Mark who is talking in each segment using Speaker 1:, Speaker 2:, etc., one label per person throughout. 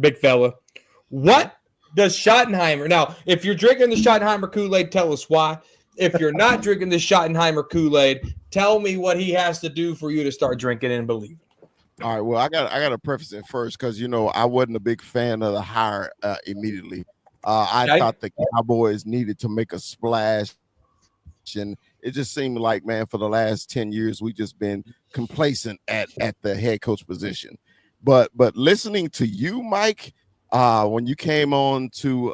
Speaker 1: big fella. What does Schottenheimer now? If you're drinking the Schottenheimer Kool-Aid, tell us why. If you're not drinking the Schottenheimer Kool-Aid, tell me what he has to do for you to start drinking and believing.
Speaker 2: All right. Well, I got to preface it first because I wasn't a big fan of the hire immediately. I thought the Cowboys needed to make a splash, and it just seemed like, man, for the last 10 years we just been complacent at the head coach position. But listening to you, Mike, when you came on to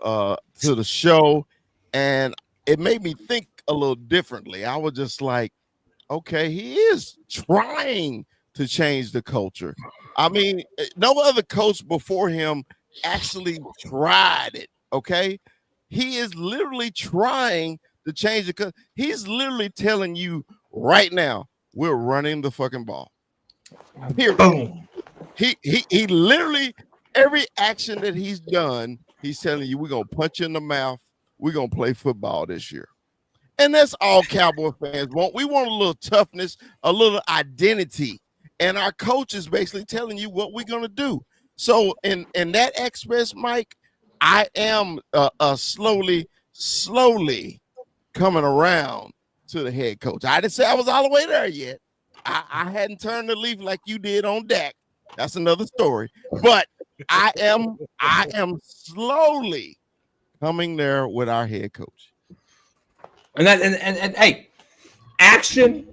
Speaker 2: the show, and it made me think a little differently. I was just like, okay, he is trying to change the culture. I mean, no other coach before him actually tried it. Okay, he is literally trying to change the. He's literally telling you right now, we're running the fucking ball. Here, boom. He literally every action that he's done, he's telling you we're gonna punch you in the mouth. We're gonna play football this year. And that's all Cowboy fans want. We want a little toughness, a little identity. And our coach is basically telling you what we're going to do. So in that express, Mike, I am slowly coming around to the head coach. I didn't say I was all the way there yet. I hadn't turned the leaf like you did on Dak. That's another story. But I am slowly coming there with our head coach.
Speaker 1: And hey, action.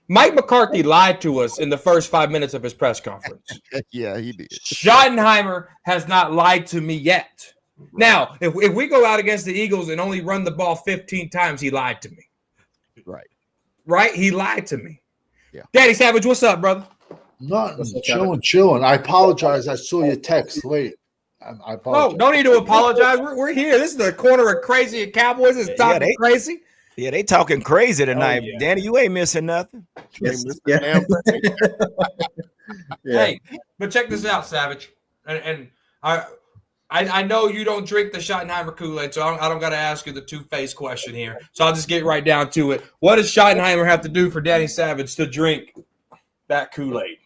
Speaker 1: Mike McCarthy lied to us in the first 5 minutes of his press conference.
Speaker 2: Yeah, he did.
Speaker 1: Schottenheimer has not lied to me yet. Now, if we go out against the Eagles and only run the ball 15 times, he lied to me. Right? He lied to me.
Speaker 2: Yeah.
Speaker 1: Daddy Savage, what's up, brother?
Speaker 3: Nothing. Chilling. I apologize. I saw your text late. I apologize.
Speaker 1: No, don't need to apologize. We're here. This is the corner of Crazy and Cowboys. Is talking crazy.
Speaker 4: Yeah, they talking crazy tonight. Oh, yeah. Danny, you ain't missing nothing.
Speaker 1: Yes. Hey, but check this out, Savage. And I know you don't drink the Schottenheimer Kool-Aid, so I don't got to ask you the two-faced question here. So I'll just get right down to it. What does Schottenheimer have to do for Danny Savage to drink that Kool-Aid?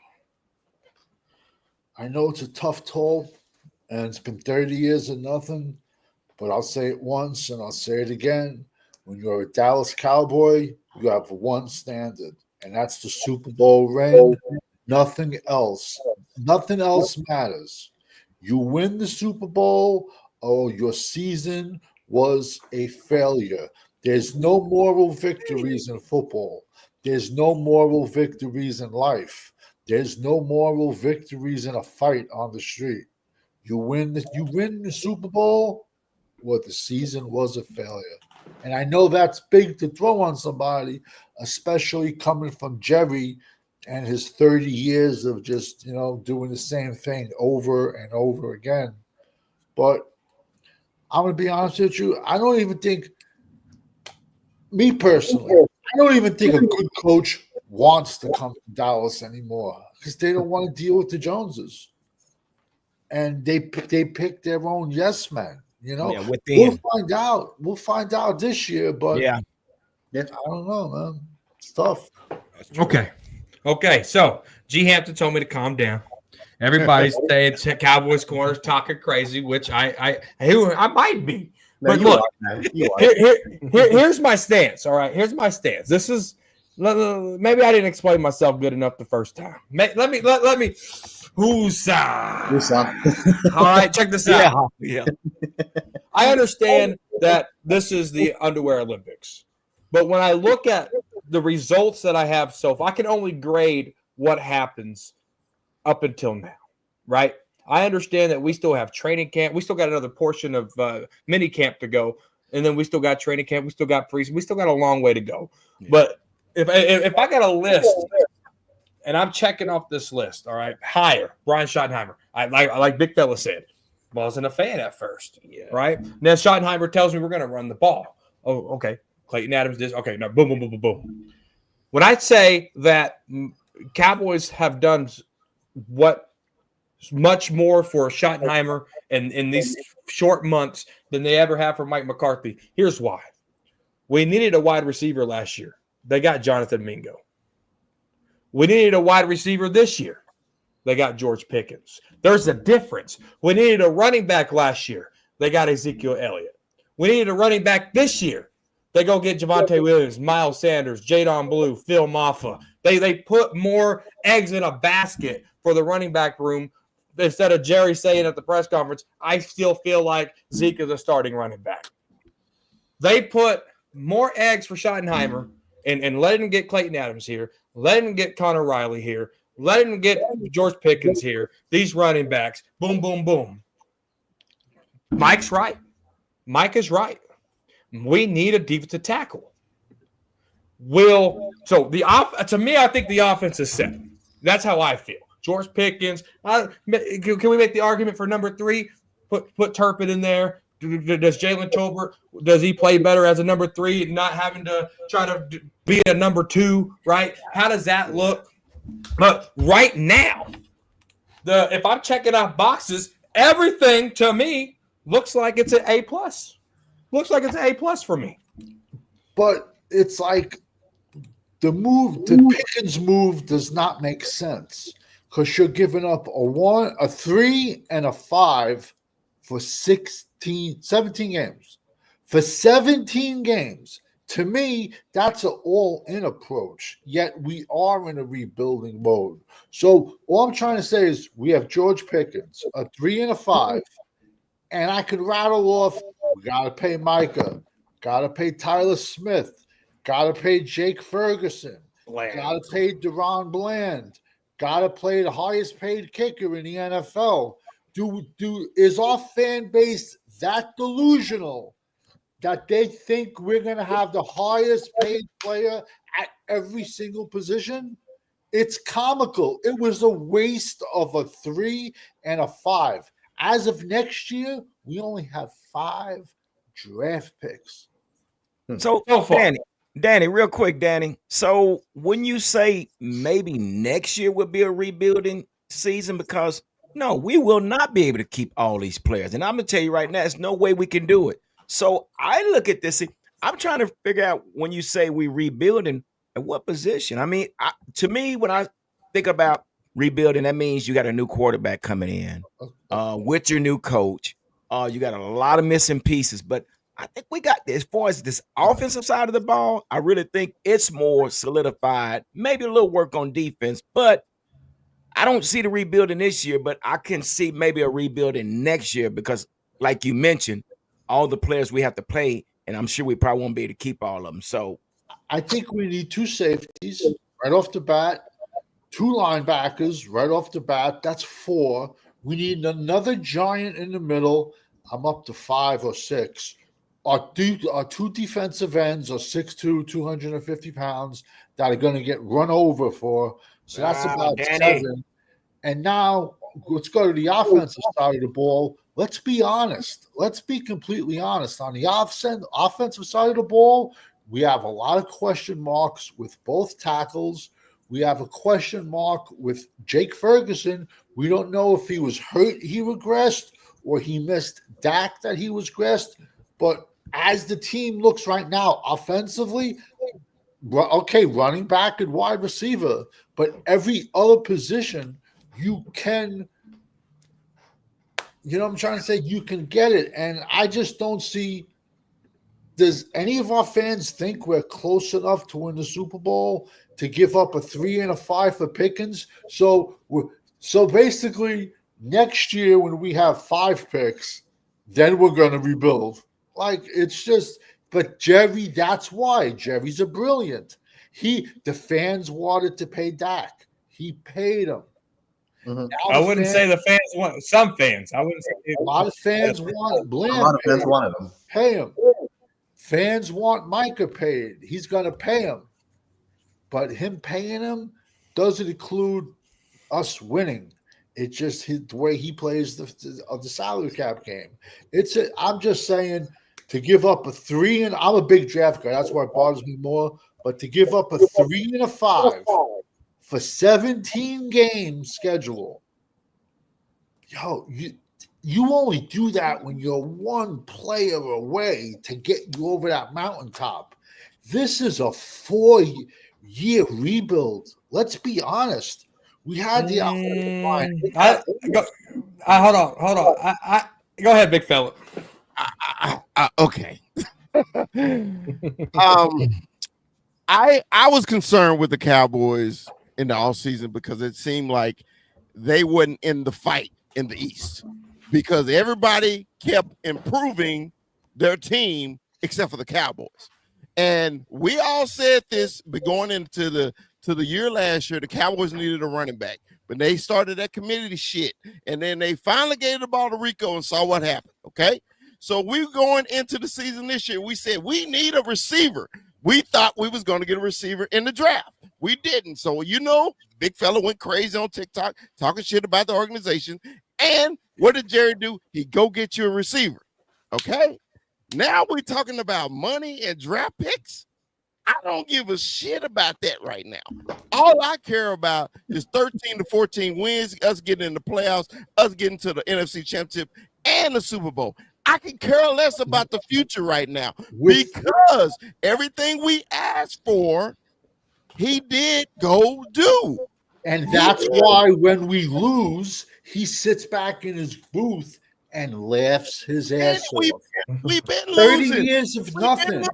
Speaker 3: I know it's a tough toll, and it's been 30 years of nothing, but I'll say it once and I'll say it again. When you're a Dallas Cowboy, you have one standard, and that's the Super Bowl ring. Nothing else. Nothing else matters. You win the Super Bowl, or your season was a failure. There's no moral victories in football. There's no moral victories in life. There's no moral victories in a fight on the street. You win the Super Bowl, or the season was a failure. And I know that's big to throw on somebody, especially coming from Jerry and his 30 years of just, doing the same thing over and over again. But I'm going to be honest with you. I don't even think, me personally, I don't even think a good coach wants to come to Dallas anymore because they don't want to deal with the Joneses. And they pick their own yes men. We'll find out. We'll find out this year, but I don't know, man. It's tough.
Speaker 1: Okay. So G Hampton told me to calm down. Everybody's saying Cowboys corners talking crazy, which I might be. No, but look, here's my stance. All right, here's my stance. This is maybe I didn't explain myself good enough the first time. Let me. Whoosah. All right, check this out.
Speaker 4: Yeah.
Speaker 1: I understand that this is the underwear Olympics, but when I look at the results that I have so far, I can only grade what happens up until now, right? I understand that we still have training camp. We still got another portion of mini camp to go, and then we still got training camp. We still got preseason. We still got a long way to go. Yeah. But if I got a list and I'm checking off this list, all right, higher, Brian Schottenheimer. I like Big Fella said, wasn't a fan at first, right? Now Schottenheimer tells me we're going to run the ball. Oh, okay. Clayton Adams did. Okay, now boom, boom, boom, boom, boom. When I say that Cowboys have done what much more for Schottenheimer in these short months than they ever have for Mike McCarthy, here's why. We needed a wide receiver last year. They got Jonathan Mingo. We needed a wide receiver this year. They got George Pickens. There's a difference. We needed a running back last year. They got Ezekiel Elliott. We needed a running back this year. They go get Javonte Williams, Miles Sanders, Jadon Blue, Phil Maffa. They put more eggs in a basket for the running back room instead of Jerry saying at the press conference, I still feel like Zeke is a starting running back. They put more eggs for Schottenheimer and let him get Clayton Adams here, let him get Connor Riley here, let him get George Pickens here, these running backs, boom, boom, boom. Mike's right. Mike is right. We need a defensive tackle. To me, I think the offense is set. That's how I feel. George Pickens. Can we make the argument for number 3? Put Turpin in there. Does Jalen Tolbert, does he play better as a number 3 and not having to try to be a number 2, right? How does that look? But right now, if I'm checking off boxes, everything to me looks like it's an A+. Looks like it's an A+ for me.
Speaker 3: But it's like the Pickens move does not make sense because you're giving up a 3 and a 5 for 17 games. For 17 games, to me, that's an all-in approach. Yet we are in a rebuilding mode. So all I'm trying to say is we have George Pickens, a 3 and a 5, and I could rattle off. We got to pay Micah. Got to pay Tyler Smith. Got to pay Jake Ferguson. Got to pay Deron Bland. Got to play the highest paid kicker in the NFL. Is our fan base that delusional that they think we're going to have the highest paid player at every single position? It's comical. It was a waste of a 3 and a 5. As of next year, we only have 5 draft picks.
Speaker 4: So, Danny, real quick, Danny. So when you say maybe next year would be a rebuilding season, because no, we will not be able to keep all these players. And I'm going to tell you right now, there's no way we can do it. So I look at this. I'm trying to figure out when you say we rebuilding, at what position? I mean, to me, when I think about rebuilding, that means you got a new quarterback coming in with your new coach. You got a lot of missing pieces, but I think we got, as far as this offensive side of the ball, I really think it's more solidified. Maybe a little work on defense, but I don't see the rebuilding this year, but I can see maybe a rebuilding next year because, like you mentioned, all the players we have to play, and I'm sure we probably won't be able to keep all of them. So
Speaker 3: I think we need 2 safeties right off the bat, 2 linebackers right off the bat. That's 4. We need another giant in the middle. I'm up to 5 or 6. Our 2 defensive ends are 6'2", 250 pounds that are going to get run over for. So that's about Danny. 7. And now let's go to the offensive side of the ball. Let's be honest. Let's be completely honest. On the offensive side of the ball, we have a lot of question marks with both tackles. We have a question mark with Jake Ferguson. We don't know if he was hurt, he regressed, or he missed Dak that he was regressed. But as the team looks right now, offensively, okay, running back and wide receiver, but every other position you can, you know what I'm trying to say? You can get it. And I just don't see, does any of our fans think we're close enough to win the Super Bowl to give up a 3 and a 5 for Pickens? So basically, next year when we have 5 picks, then we're going to rebuild. Like, it's just, but Jerry, that's why. Jerry's a brilliant. The fans wanted to pay Dak. He paid him.
Speaker 1: Mm-hmm. I wouldn't say the fans want, some fans. I wouldn't say
Speaker 3: a lot of fans want Bland.
Speaker 5: A lot of fans wanted him.
Speaker 3: Pay him. Fans want Micah paid. He's going to pay him. But him paying him doesn't include us winning. It's just the way he plays the salary cap game. I'm just saying, to give up a 3 and I'm a big draft guy. That's why it bothers me more. But to give up a 3 and a 5 for 17 games schedule, you only do that when you're 1 player away to get you over that mountaintop. This is a 4-year rebuild. Let's be honest. We had the offensive line.
Speaker 1: Hold on. Go ahead, big fella.
Speaker 2: Okay. I was concerned with the Cowboys in the offseason because it seemed like they wasn't in the fight in the East because everybody kept improving their team except for the Cowboys. And we all said this, but going into the year last year, the Cowboys needed a running back. But they started that committee shit, and then they finally gave the ball to Rico and saw what happened. Okay, so we going into the season this year. We said we need a receiver. We thought we was going to get a receiver in the draft. We didn't. So big fella went crazy on TikTok talking shit about the organization. And what did Jerry do? He go get you a receiver. Okay. Now we're talking about money and draft picks. I don't give a shit about that right now. All I care about is 13 to 14 wins, us getting in the playoffs, us getting to the NFC Championship and the Super Bowl. I can care less about the future right now because everything we asked for, he did go do.
Speaker 3: And that's why when we lose, he sits back in his booth and laughs his ass off.
Speaker 2: We've been
Speaker 3: 30
Speaker 2: losing.
Speaker 3: years of nothing.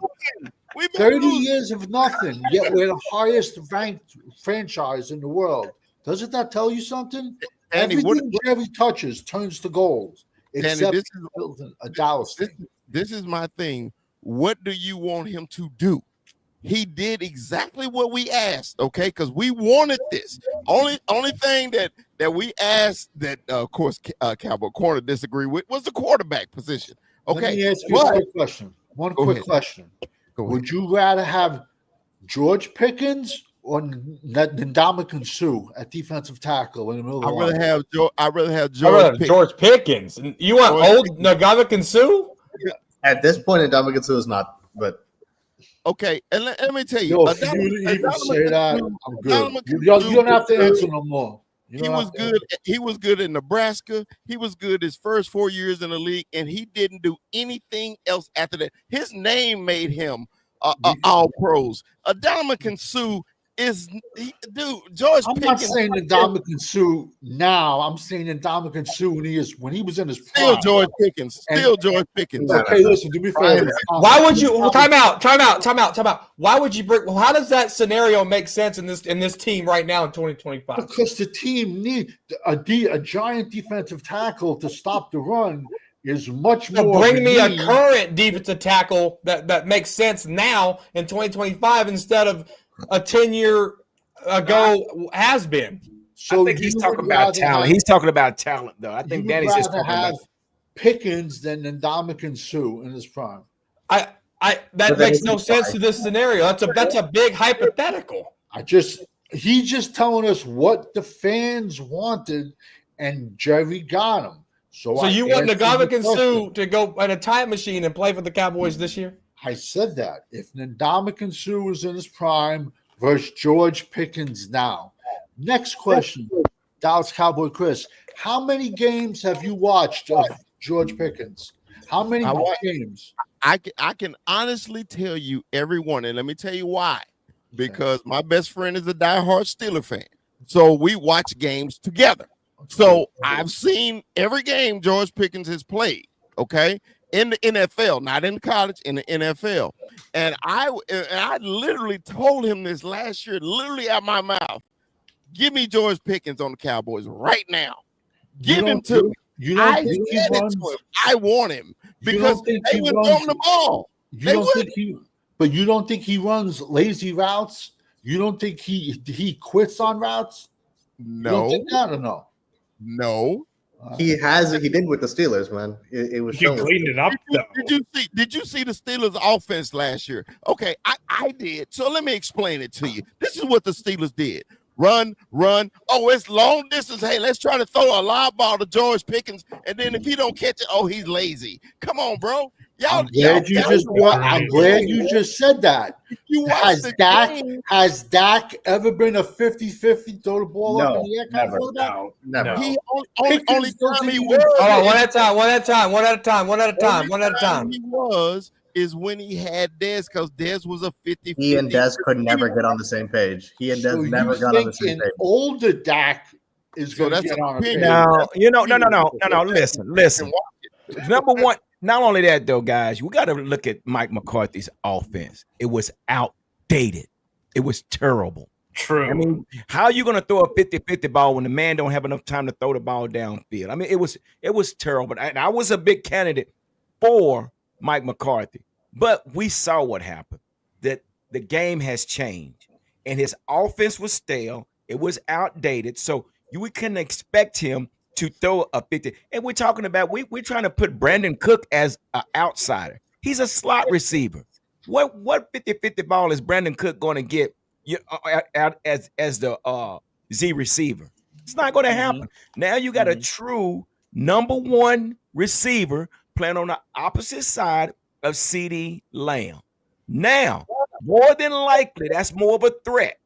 Speaker 2: 30
Speaker 3: years of nothing, yet we're the highest ranked franchise in the world. Doesn't that tell you something?
Speaker 2: Danny,
Speaker 3: Everything Jerry touches turns to gold, except
Speaker 2: Danny,
Speaker 3: a Dallas thing.
Speaker 2: This is my thing. What do you want him to do? He did exactly what we asked, okay? Because we wanted this. Only thing that we asked that, of course, Cowboy Corner disagree with was the quarterback position. Okay,
Speaker 3: let me ask you a quick question. One quick question. Would you rather have George Pickens or Ndamukong Suh at defensive tackle in the middle of the line?
Speaker 2: I'd rather have George
Speaker 1: Pickens. You want old Ndamukong Suh?
Speaker 5: At this point, Ndamukong Suh is not, but
Speaker 2: okay, and let me tell you,
Speaker 3: if you even say that, I'm good. You don't have to answer no more.
Speaker 2: He was good. He was good in Nebraska. He was good his first 4 years in the league, and he didn't do anything else after that. His name made him all pros. Ndamukong Suh George
Speaker 3: I'm
Speaker 2: Pickens.
Speaker 3: not saying Ndamukong Suh now. I'm saying Ndamukong Suh when he was in his prime.
Speaker 2: Still George Pickens. George Pickens.
Speaker 3: Okay, listen, to be fair.
Speaker 1: Why would you time out? Why would you bring how does that scenario make sense in this team right now in 2025?
Speaker 3: Because the team needs a giant defensive tackle to stop the run is much more.
Speaker 1: So bring me a current defensive tackle that makes sense now in 2025 instead of a 10-year ago has been.
Speaker 3: So
Speaker 4: I think he's talking about talent. He's talking about talent, though. I think Danny's just talking about
Speaker 3: Pickens than Ndamukong Suh in his prime.
Speaker 1: That makes no sense to this scenario. That's a big hypothetical.
Speaker 3: He's just telling us what the fans wanted, and Jerry got him. So
Speaker 1: you want Ndamukong Suh to go in a time machine and play for the Cowboys this year?
Speaker 3: I said that. If Ndamukong Suh was in his prime versus George Pickens now. Next question, Dallas Cowboy Chris. How many games have you watched of George Pickens? How many games?
Speaker 2: I can honestly tell you every one, and let me tell you why. Because my best friend is a diehard Steeler fan. So we watch games together. So I've seen every game George Pickens has played, okay? In the NFL, not in college, in the NFL. And I literally told him this last year, literally out my mouth. Give me George Pickens on the Cowboys right now. Give him to me. I want him because they would throw him the ball.
Speaker 3: But you don't think he runs lazy routes? You don't think he quits on routes?
Speaker 2: No.
Speaker 3: You don't think that or no?
Speaker 2: No.
Speaker 5: He did with the Steelers, man. It was
Speaker 6: he cleaned it up though.
Speaker 2: Did you see the Steelers offense last year? Okay, I did. So let me explain it to you. This is what the Steelers did. Run. Oh, it's long distance. Hey, let's try to throw a lob ball to George Pickens, and then if he don't catch it, oh, he's lazy. Come on, bro.
Speaker 3: I'm glad you just said that. Has Dak ever been a 50-50 throw the ball up in the air?
Speaker 5: Never.
Speaker 2: He only time he was.
Speaker 1: Hold on, one at a time. He
Speaker 2: is when he had Dez, because Dez was a 50-50.
Speaker 5: He and Dez could never get on the same page. He and Dez never got on the same page.
Speaker 3: Older Dak is
Speaker 2: So
Speaker 3: going to
Speaker 2: that's
Speaker 3: get on a page.
Speaker 2: opinion.
Speaker 4: Now, no. Listen. Number one, not only that though, guys, we got to look at Mike McCarthy's offense. It was outdated. It was terrible.
Speaker 6: True.
Speaker 4: I mean, how are you going to throw a 50-50 ball when the man don't have enough time to throw the ball downfield? I mean, it was terrible. And I was a big candidate for Mike McCarthy, but we saw what happened. That the game has changed, and his offense was stale. It was outdated. So we couldn't expect him to throw a 50. And we're talking about we're trying to put Brandon Cook as an outsider. He's a slot receiver. What 50-50 ball is Brandon Cook going to get as the Z receiver? It's not going to happen. Now you got a true number one receiver playing on the opposite side of CeeDee Lamb. Now, more than likely, that's more of a threat.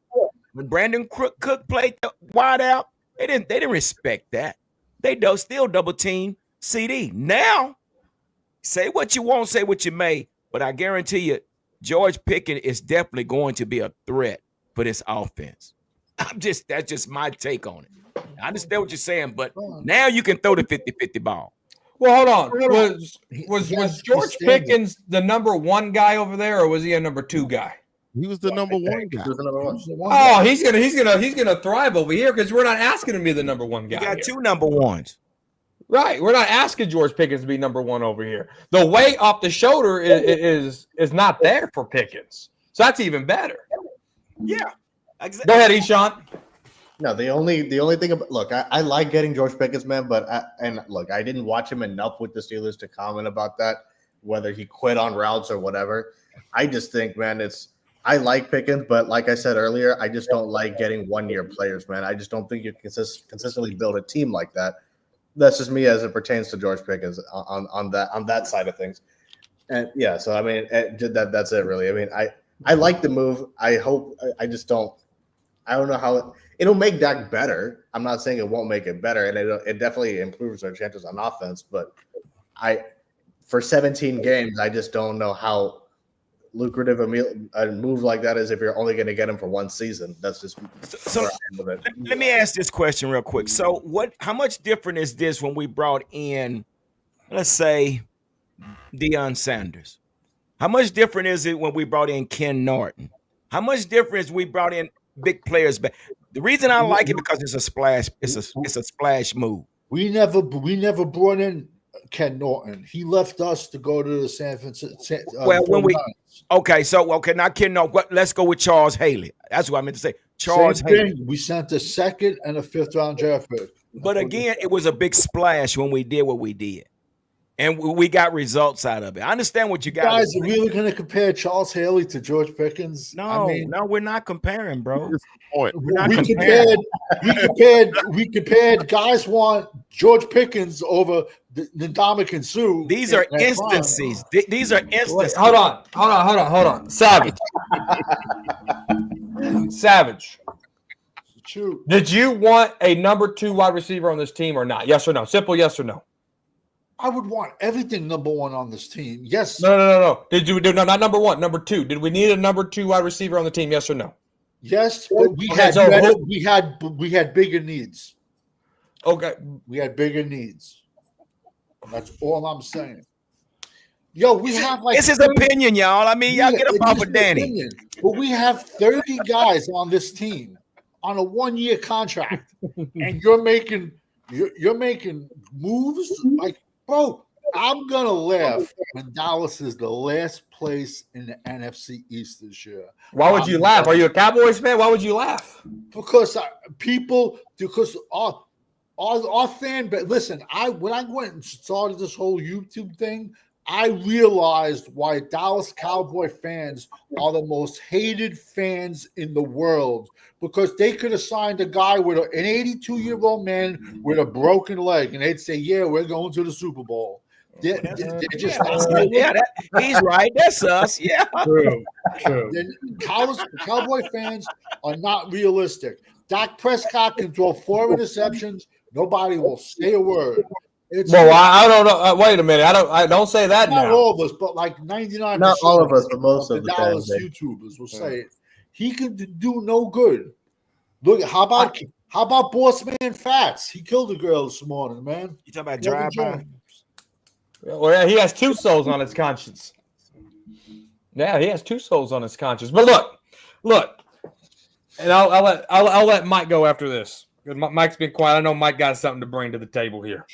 Speaker 4: When Brandon Cook played the wide out, they didn't respect that. They still double team CeeDee. Now, say what you want, say what you may, but I guarantee you, George Pickens is definitely going to be a threat for this offense. That's just my take on it. I understand what you're saying, but now you can throw the 50-50 ball.
Speaker 1: Well, hold on. Was George Pickens the number one guy over there, or was he a number two guy?
Speaker 2: He was the number one guy.
Speaker 5: He was the number one.
Speaker 1: Oh, he's gonna thrive over here because we're not asking him to be the number one guy.
Speaker 4: You got
Speaker 1: here.
Speaker 4: two number ones.
Speaker 1: Right. We're not asking George Pickens to be number one over here. The weight off the shoulder is not there for Pickens. So that's even better.
Speaker 4: Yeah. Exactly.
Speaker 1: Go ahead, Eshaun.
Speaker 5: No, the only thing about look, I like getting George Pickens, man, but I didn't watch him enough with the Steelers to comment about that, whether he quit on routes or whatever. I just think, man, I like Pickens, but like I said earlier, I just don't like getting 1-year players, man. I just don't think you can consistently build a team like that. That's just me as it pertains to George Pickens on that side of things. And yeah, so I mean, that's it really. I mean, I like the move. I don't know how it'll make Dak better. I'm not saying it won't make it better, and it definitely improves our chances on offense. But for 17 games, I just don't know how lucrative a move like that is if you're only going to get him for one season. That's just
Speaker 4: so. Let me ask this question real quick. So, how much different is this when we brought in, let's say, Deion Sanders? How much different is it when we brought in Ken Norton? How much different is we brought in big players back? The reason I like it because it's a splash. It's a splash move.
Speaker 3: We never brought in Ken Norton. He left us to go to the San Francisco.
Speaker 4: Not Ken Norton. Let's go with Charles Haley. That's what I meant to say. Charles Haley.
Speaker 3: We sent a second and a 5th round draft pick.
Speaker 4: But again, it was a big splash when we did what we did. And we got results out of it. I understand what you
Speaker 3: guys are really going to compare Charles Haley to George Pickens.
Speaker 4: No, we're not comparing, bro.
Speaker 3: We compared. Guys want George Pickens over Ndamukong Suh.
Speaker 4: These are instances. These are instances.
Speaker 1: Hold on. Savage. Savage.
Speaker 3: True.
Speaker 1: Did you want a number 2 wide receiver on this team or not? Yes or no? Simple yes or no.
Speaker 3: I would want everything number 1 on this team. Yes.
Speaker 1: No. Not number 1, number 2. Did we need a number 2 wide receiver on the team? Yes or no?
Speaker 3: Yes, but we had bigger needs.
Speaker 1: Okay.
Speaker 3: We had bigger needs. That's all I'm saying. Yo, we have
Speaker 4: this is opinion, y'all. I mean, y'all get up off of Danny.
Speaker 3: Opinion. But we have 30 guys on this team on a 1-year contract, and you're making moves like. Bro, I'm going to laugh when Dallas is the last place in the NFC East this year.
Speaker 1: Why would you laugh? Are you a Cowboys fan? Why would you laugh?
Speaker 3: Because our fan base. Listen, when I went and started this whole YouTube thing, I realized why Dallas Cowboy fans are the most hated fans in the world, because they could have signed a guy with an 82-year-old man with a broken leg, and they'd say, "Yeah, we're going to the Super Bowl." They're just
Speaker 4: he's right. That's us. Yeah,
Speaker 6: true.
Speaker 3: Cowboy fans are not realistic. Dak Prescott can throw 4 interceptions. Nobody will say a word.
Speaker 1: Well, I don't know. Wait a minute. I don't say that
Speaker 3: not
Speaker 1: now.
Speaker 3: all of us, but like 99%.
Speaker 5: Not all of us, but most of
Speaker 3: the
Speaker 5: the
Speaker 3: Dallas
Speaker 5: fans.
Speaker 3: YouTubers will say it. He could do no good. Look, how about Boss Man Fats? He killed a girl this morning, man.
Speaker 4: You talking about
Speaker 3: Kevin
Speaker 4: drive-by?
Speaker 3: Jones.
Speaker 1: Well, yeah, he has two souls on his conscience. Yeah, he has two souls on his conscience. But look, and I'll let Mike go after this. Mike's been quiet. I know Mike got something to bring to the table here.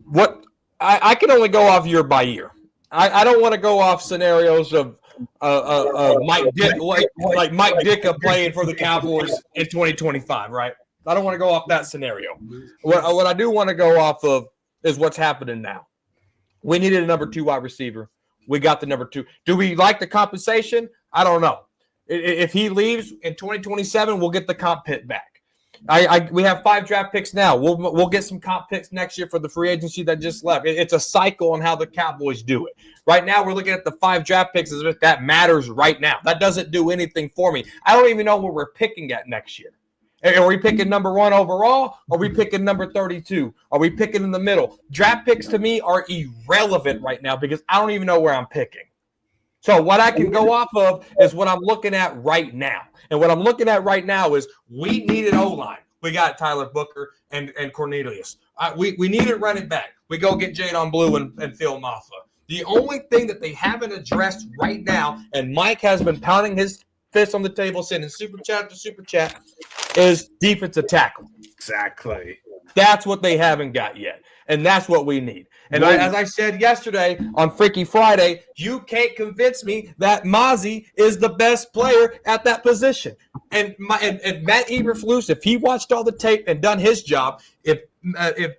Speaker 1: What I can only go off year by year. I don't want to go off scenarios of Mike Dick, like Mike Ditka playing for the Cowboys in 2025, right? I don't want to go off that scenario. What I do want to go off of is what's happening now. We needed a number 2 wide receiver. We got the number 2. Do we like the compensation? I don't know. If he leaves in 2027, we'll get the comp pit back. We have 5 draft picks now. We'll get some comp picks next year for the free agency that just left. It's a cycle on how the Cowboys do it. Right now, we're looking at the 5 draft picks as if that matters right now. That doesn't do anything for me. I don't even know where we're picking at next year. Are we picking number 1 overall? Are we picking number 32? Are we picking in the middle? Draft picks to me are irrelevant right now because I don't even know where I'm picking. So what I can go off of is what I'm looking at right now. And what I'm looking at right now is we needed O-line. We got Tyler Booker and Cornelius. We needed running back. We go get Jadon Blue and Phil Maffa. The only thing that they haven't addressed right now, and Mike has been pounding his fist on the table, sending super chat to super chat, is defensive tackle.
Speaker 6: Exactly.
Speaker 1: That's what they haven't got yet. And that's what we need. And as I said yesterday on Freaky Friday, you can't convince me that Mozzie is the best player at that position. And Matt Eberflus, if he watched all the tape and done his job, if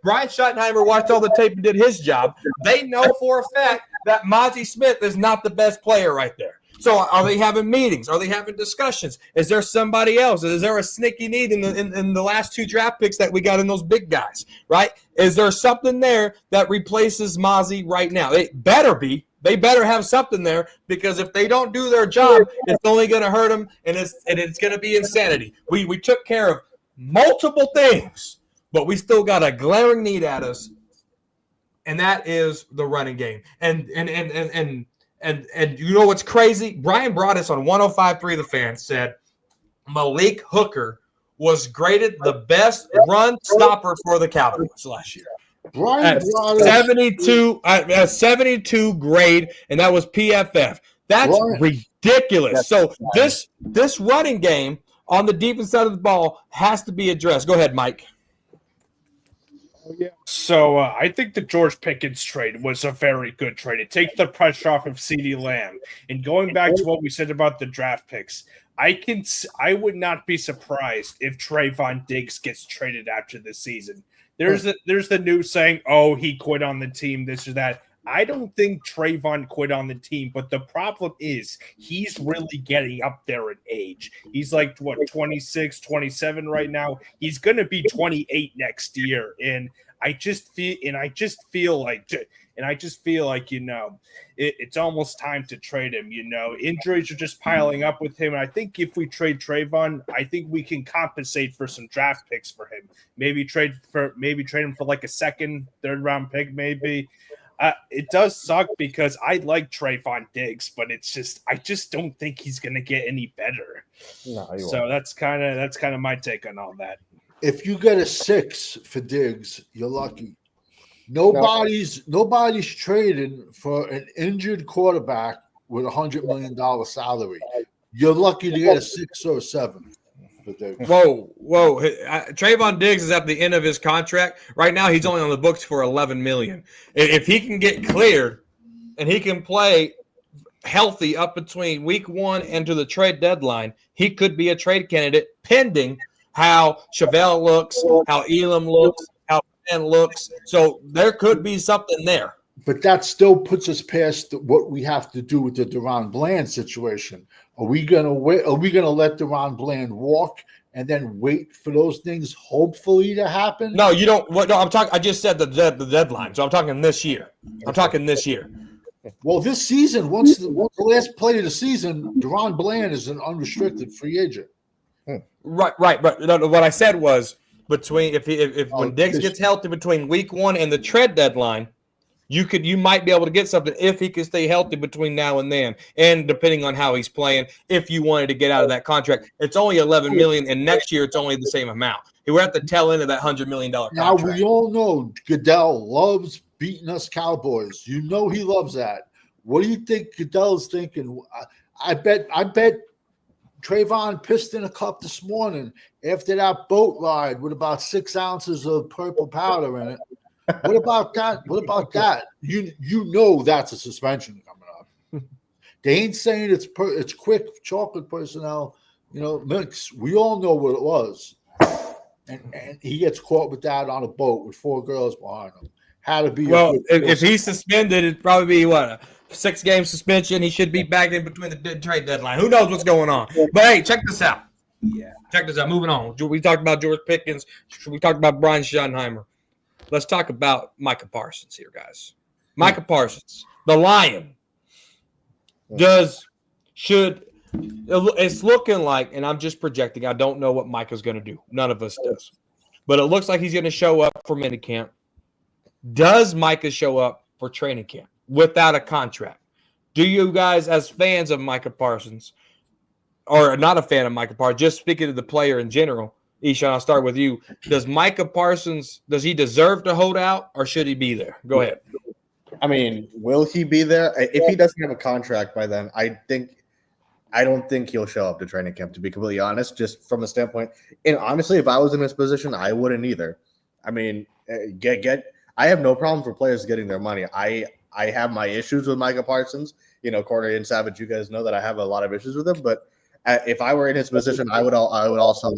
Speaker 1: Brian Schottenheimer watched all the tape and did his job, they know for a fact that Mozzie Smith is not the best player right there. So are they having meetings? Are they having discussions? Is there somebody else? Is there a sneaky need in the last 2 draft picks that we got in those big guys, right? Is there something there that replaces Mozzie right now? It better be. They better have something there because if they don't do their job, it's only going to hurt them and it's going to be insanity. We took care of multiple things, but we still got a glaring need at us, and that is the running game. And you know what's crazy? Brian Broaddus on 105.3 The Fan said Malik Hooker was graded the best run stopper for the Cowboys last year.
Speaker 3: Brian Broaddus,
Speaker 1: 72 grade, and that was PFF. That's ridiculous. So this running game on the defense side of the ball has to be addressed. Go ahead, Mike.
Speaker 6: So I think the George Pickens trade was a very good trade. It takes the pressure off of CeeDee Lamb. And going back to what we said about the draft picks, I would not be surprised if Trayvon Diggs gets traded after this season. There's the news saying, oh, he quit on the team, this or that. I don't think Trayvon quit on the team, but the problem is he's really getting up there in age. He's like, 26, 27 right now. He's going to be 28 next year. And I just feel like, it's almost time to trade him. Injuries are just piling up with him. And I think if we trade Trayvon, I think we can compensate for some draft picks for him. Maybe trade him for like a second, 3rd round pick, maybe. It does suck because I like Trayvon Diggs, but I just don't think he's going to get any better. So that's kind of my take on all that.
Speaker 3: if you get a 6 for Diggs, you're lucky. Nobody's trading for an injured quarterback with $100 million salary. You're lucky to get a 6 or a 7.
Speaker 1: Whoa. Trayvon Diggs is at the end of his contract. Right now, he's only on the books for $11 million. If he can get cleared and he can play healthy up between week 1 and to the trade deadline, he could be a trade candidate pending how Chevelle looks, how Elam looks, how Ben looks. So there could be something there.
Speaker 3: But that still puts us past what we have to do with the Deron Bland situation. Are we gonna wait? Are we gonna let Deron Bland walk and then wait for those things hopefully to happen?
Speaker 1: No, you don't. No, I'm talking. I just said the deadline, so I'm talking this year.
Speaker 3: Well, this season, once the last play of the season, Deron Bland is an unrestricted free agent.
Speaker 1: Right. No, what I said was between if when Diggs gets healthy between week 1 and the trade deadline, you might be able to get something if he can stay healthy between now and then, and depending on how he's playing. If you wanted to get out of that contract, it's only $11 million, and next year it's only the same amount. We're at the tail end of that $100 million contract.
Speaker 3: Now we all know Goodell loves beating us Cowboys. You know he loves that. What do you think Goodell's thinking? I bet Trayvon pissed in a cup this morning after that boat ride with about 6 ounces of purple powder in it. What about that? What about that? You know that's a suspension coming up. They ain't saying it's quick chocolate personnel, mix. We all know what it was. And he gets caught with that on a boat with 4 girls behind him. Had to be
Speaker 1: if he's suspended, it'd probably be a 6-game suspension. He should be back in between the trade deadline. Who knows what's going on? But hey, check this out.
Speaker 4: Yeah,
Speaker 1: check this out. Moving on. We talked about George Pickens. We talked about Brian Schottenheimer. Let's talk about Micah Parsons here, guys. Micah Parsons, the Lion, it's looking like, and I'm just projecting, I don't know what Micah's going to do. None of us does. But it looks like he's going to show up for minicamp. Does Micah show up for training camp without a contract? Do you guys, as fans of Micah Parsons, or not a fan of Micah Parsons, just speaking to the player in general, Eshaun, I'll start with you. Does Micah Parsons, does he deserve to hold out, or should he be there? Go ahead.
Speaker 5: I mean, will he be there? If he doesn't have a contract by then, I don't think he'll show up to training camp, to be completely honest, just from a standpoint. And honestly, if I was in his position, I wouldn't either. I mean, I have no problem for players getting their money. I have my issues with Micah Parsons. Corey and Savage, you guys know that I have a lot of issues with him. But if I were in his position, I would also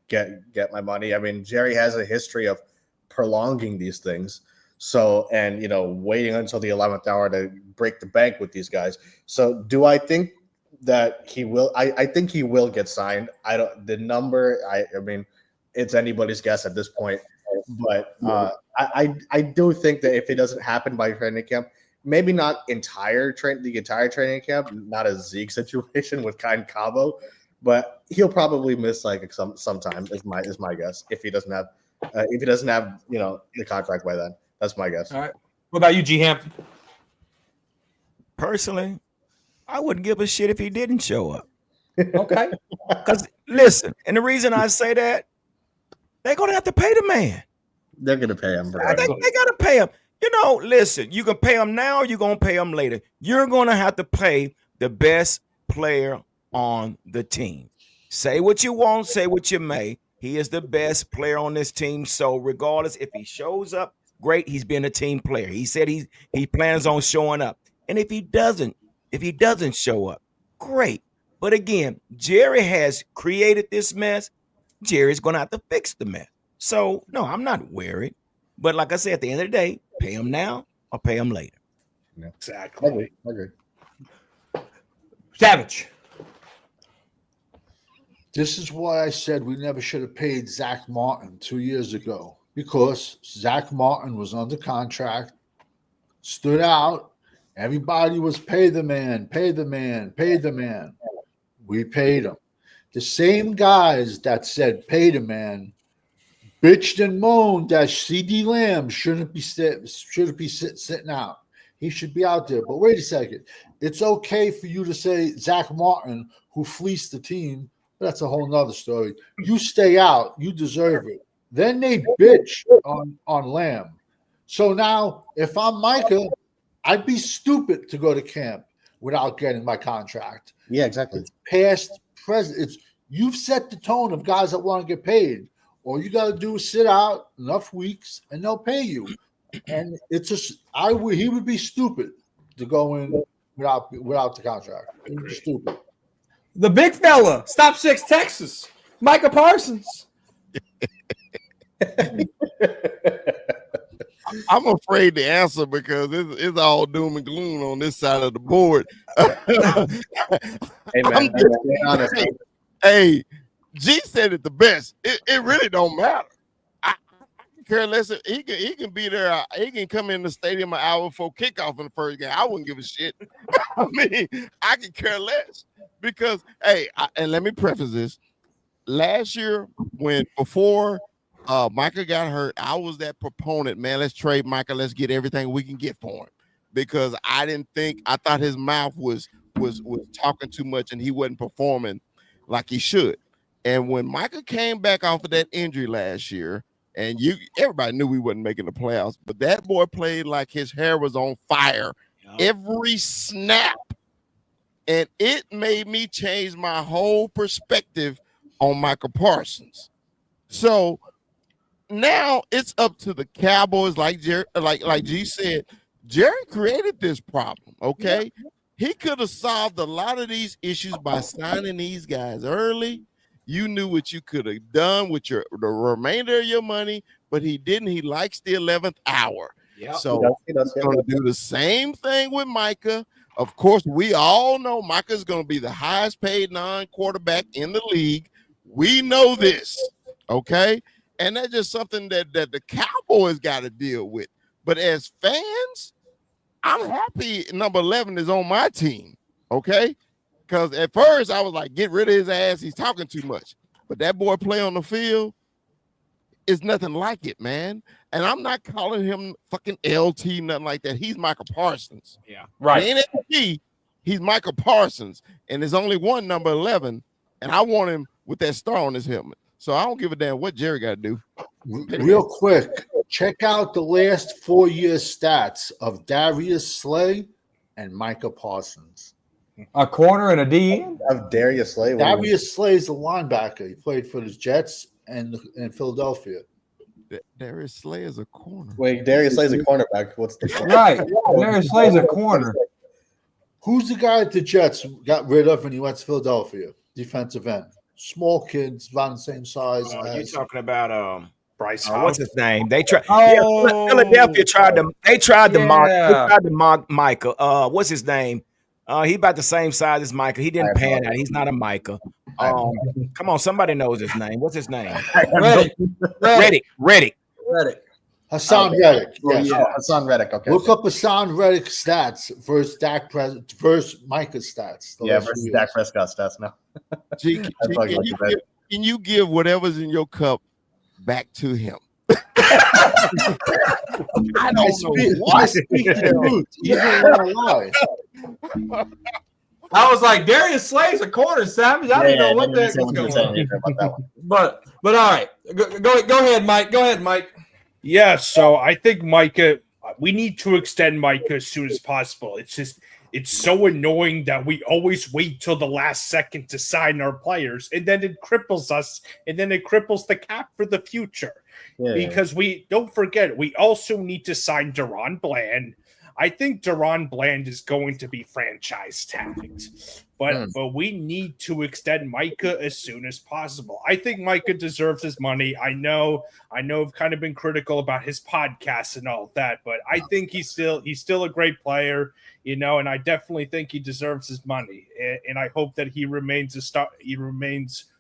Speaker 5: get my money. I mean, Jerry has a history of prolonging these things. So, and waiting until the 11th hour to break the bank with these guys. So do I think that he will? I think he will get signed. The number, I mean, it's anybody's guess at this point. But I do think that if it doesn't happen by training camp, maybe not the entire training camp, not a Zeke situation with Kyle Cabo, but he'll probably miss some time is my guess if he doesn't have the contract by then. That's my guess.
Speaker 1: All right. What about you, G. Hampton?
Speaker 4: Personally, I wouldn't give a shit if he didn't show up.
Speaker 1: Okay.
Speaker 4: Because listen, and the reason I say that, they're gonna have to pay the man.
Speaker 5: They're gonna pay him.
Speaker 4: They gotta pay him. Listen, you can pay him now, you're gonna pay him later. You're gonna have to pay the best player on the team. Say what you want, say what you may. He is the best player on this team. So regardless, if he shows up, great. He's been a team player. He said he plans on showing up. And if he doesn't show up, great. But again, Jerry has created this mess. Jerry's gonna have to fix the mess. So no, I'm not worried. But like I said, at the end of the day, pay him now or pay him later.
Speaker 5: Yeah.
Speaker 6: Exactly.
Speaker 5: I agree.
Speaker 1: Savage.
Speaker 3: This is why I said we never should have paid Zach Martin 2 years ago, because Zach Martin was under contract, stood out. Everybody was pay the man, pay the man, pay the man. We paid him. The same guys that said pay the man bitched and moaned that CeeDee Lamb shouldn't be sitting out. He should be out there. But wait a second. It's okay for you to say Zach Martin, who fleeced the team. That's a whole nother story. You stay out. You deserve it. Then they bitch on Lamb. So now, if I'm Micah, I'd be stupid to go to camp without getting my contract.
Speaker 5: Yeah, exactly.
Speaker 3: It's past, present. You've set the tone of guys that want to get paid. All you got to do is sit out enough weeks, and they'll pay you. And it's just, he would be stupid to go in without the contract. He would be stupid.
Speaker 1: The big fella, Stop 6 Texas, Micah Parsons.
Speaker 2: I'm afraid to answer because it's all doom and gloom on this side of the board.
Speaker 5: Hey, man, be honest.
Speaker 2: Hey, G said it the best. It really don't matter. I care less. He can be there. He can come in the stadium an hour before kickoff in the first game. I wouldn't give a shit. I mean, I can care less because, hey, and let me preface this. Last year, before Micah got hurt. I was that proponent, man. Let's trade Micah. Let's get everything we can get for him, because I thought his mouth was talking too much and he wasn't performing like he should. And when Micah came back off of that injury last year, and everybody knew we wasn't making the playoffs, but that boy played like his hair was on fire every snap. And it made me change my whole perspective on Micah Parsons. So now it's up to the Cowboys, like G said. Jerry created this problem, okay? Yeah. He could have solved a lot of these issues by signing these guys early. You knew what you could have done with the remainder of your money, but he didn't. He likes the 11th hour. Yep. So he's going to do the same thing with Micah. Of course, we all know Micah's going to be the highest paid non-quarterback in the league. We know this, okay? And that's just something that the Cowboys got to deal with. But as fans, I'm happy number 11 is on my team, okay? Because at first I was like, get rid of his ass. He's talking too much. But that boy play on the field is nothing like it, man. And I'm not calling him fucking LT, nothing like that. He's Micah Parsons.
Speaker 1: Yeah, right.
Speaker 2: He ain't LT, he's Micah Parsons. And there's only one number 11. And I want him with that star on his helmet. So I don't give a damn what Jerry got to do.
Speaker 3: Real quick, check out the last 4 years stats of Darius Slay and Micah Parsons.
Speaker 1: A corner and a DN?
Speaker 5: Of Darius Slay.
Speaker 3: Darius Slay is a linebacker. He played for the Jets and in Philadelphia.
Speaker 2: Darius Slay is a corner.
Speaker 5: Wait, Darius Slay is a cornerback. What's the corner?
Speaker 1: Right. Darius Slay is a corner.
Speaker 3: Who's the guy that the Jets got rid of when he went to Philadelphia? Defensive end. Small kids, about the same size.
Speaker 4: You're talking about
Speaker 6: Bryce.
Speaker 4: What's his name? They tried. Philadelphia tried to. They tried to mock. They tried to mock Micah. What's his name? He about the same size as Micah. He didn't pan out. He's not a Micah. Come on, somebody knows his name. What's his name? Reddick.
Speaker 3: Hassan Reddick.
Speaker 5: Yes. Yeah, Hassan Reddick. Okay.
Speaker 3: Look up Hassan Reddick stats versus Micah stats.
Speaker 5: Versus Dak Prescott stats now.
Speaker 2: Gee, can you give whatever's in your cup back to him? I don't know why.
Speaker 3: I speak the truth. You don't lie.
Speaker 1: I was like, Darius Slay's a corner, Savage. I didn't know what the heck was going on. But all right. Go ahead, Mike. Go ahead, Mike.
Speaker 6: Yeah, so I think Micah, we need to extend Micah as soon as possible. It's so annoying that we always wait till the last second to sign our players, and then it cripples us, and then it cripples the cap for the future. Because we don't forget, we also need to sign DaRon Bland. I think DaRon Bland is going to be franchise tagged, but we need to extend Micah as soon as possible. I think Micah deserves his money. I know I've kind of been critical about his podcast and all that, but I think he's still a great player, and I definitely think he deserves his money. And I hope that he remains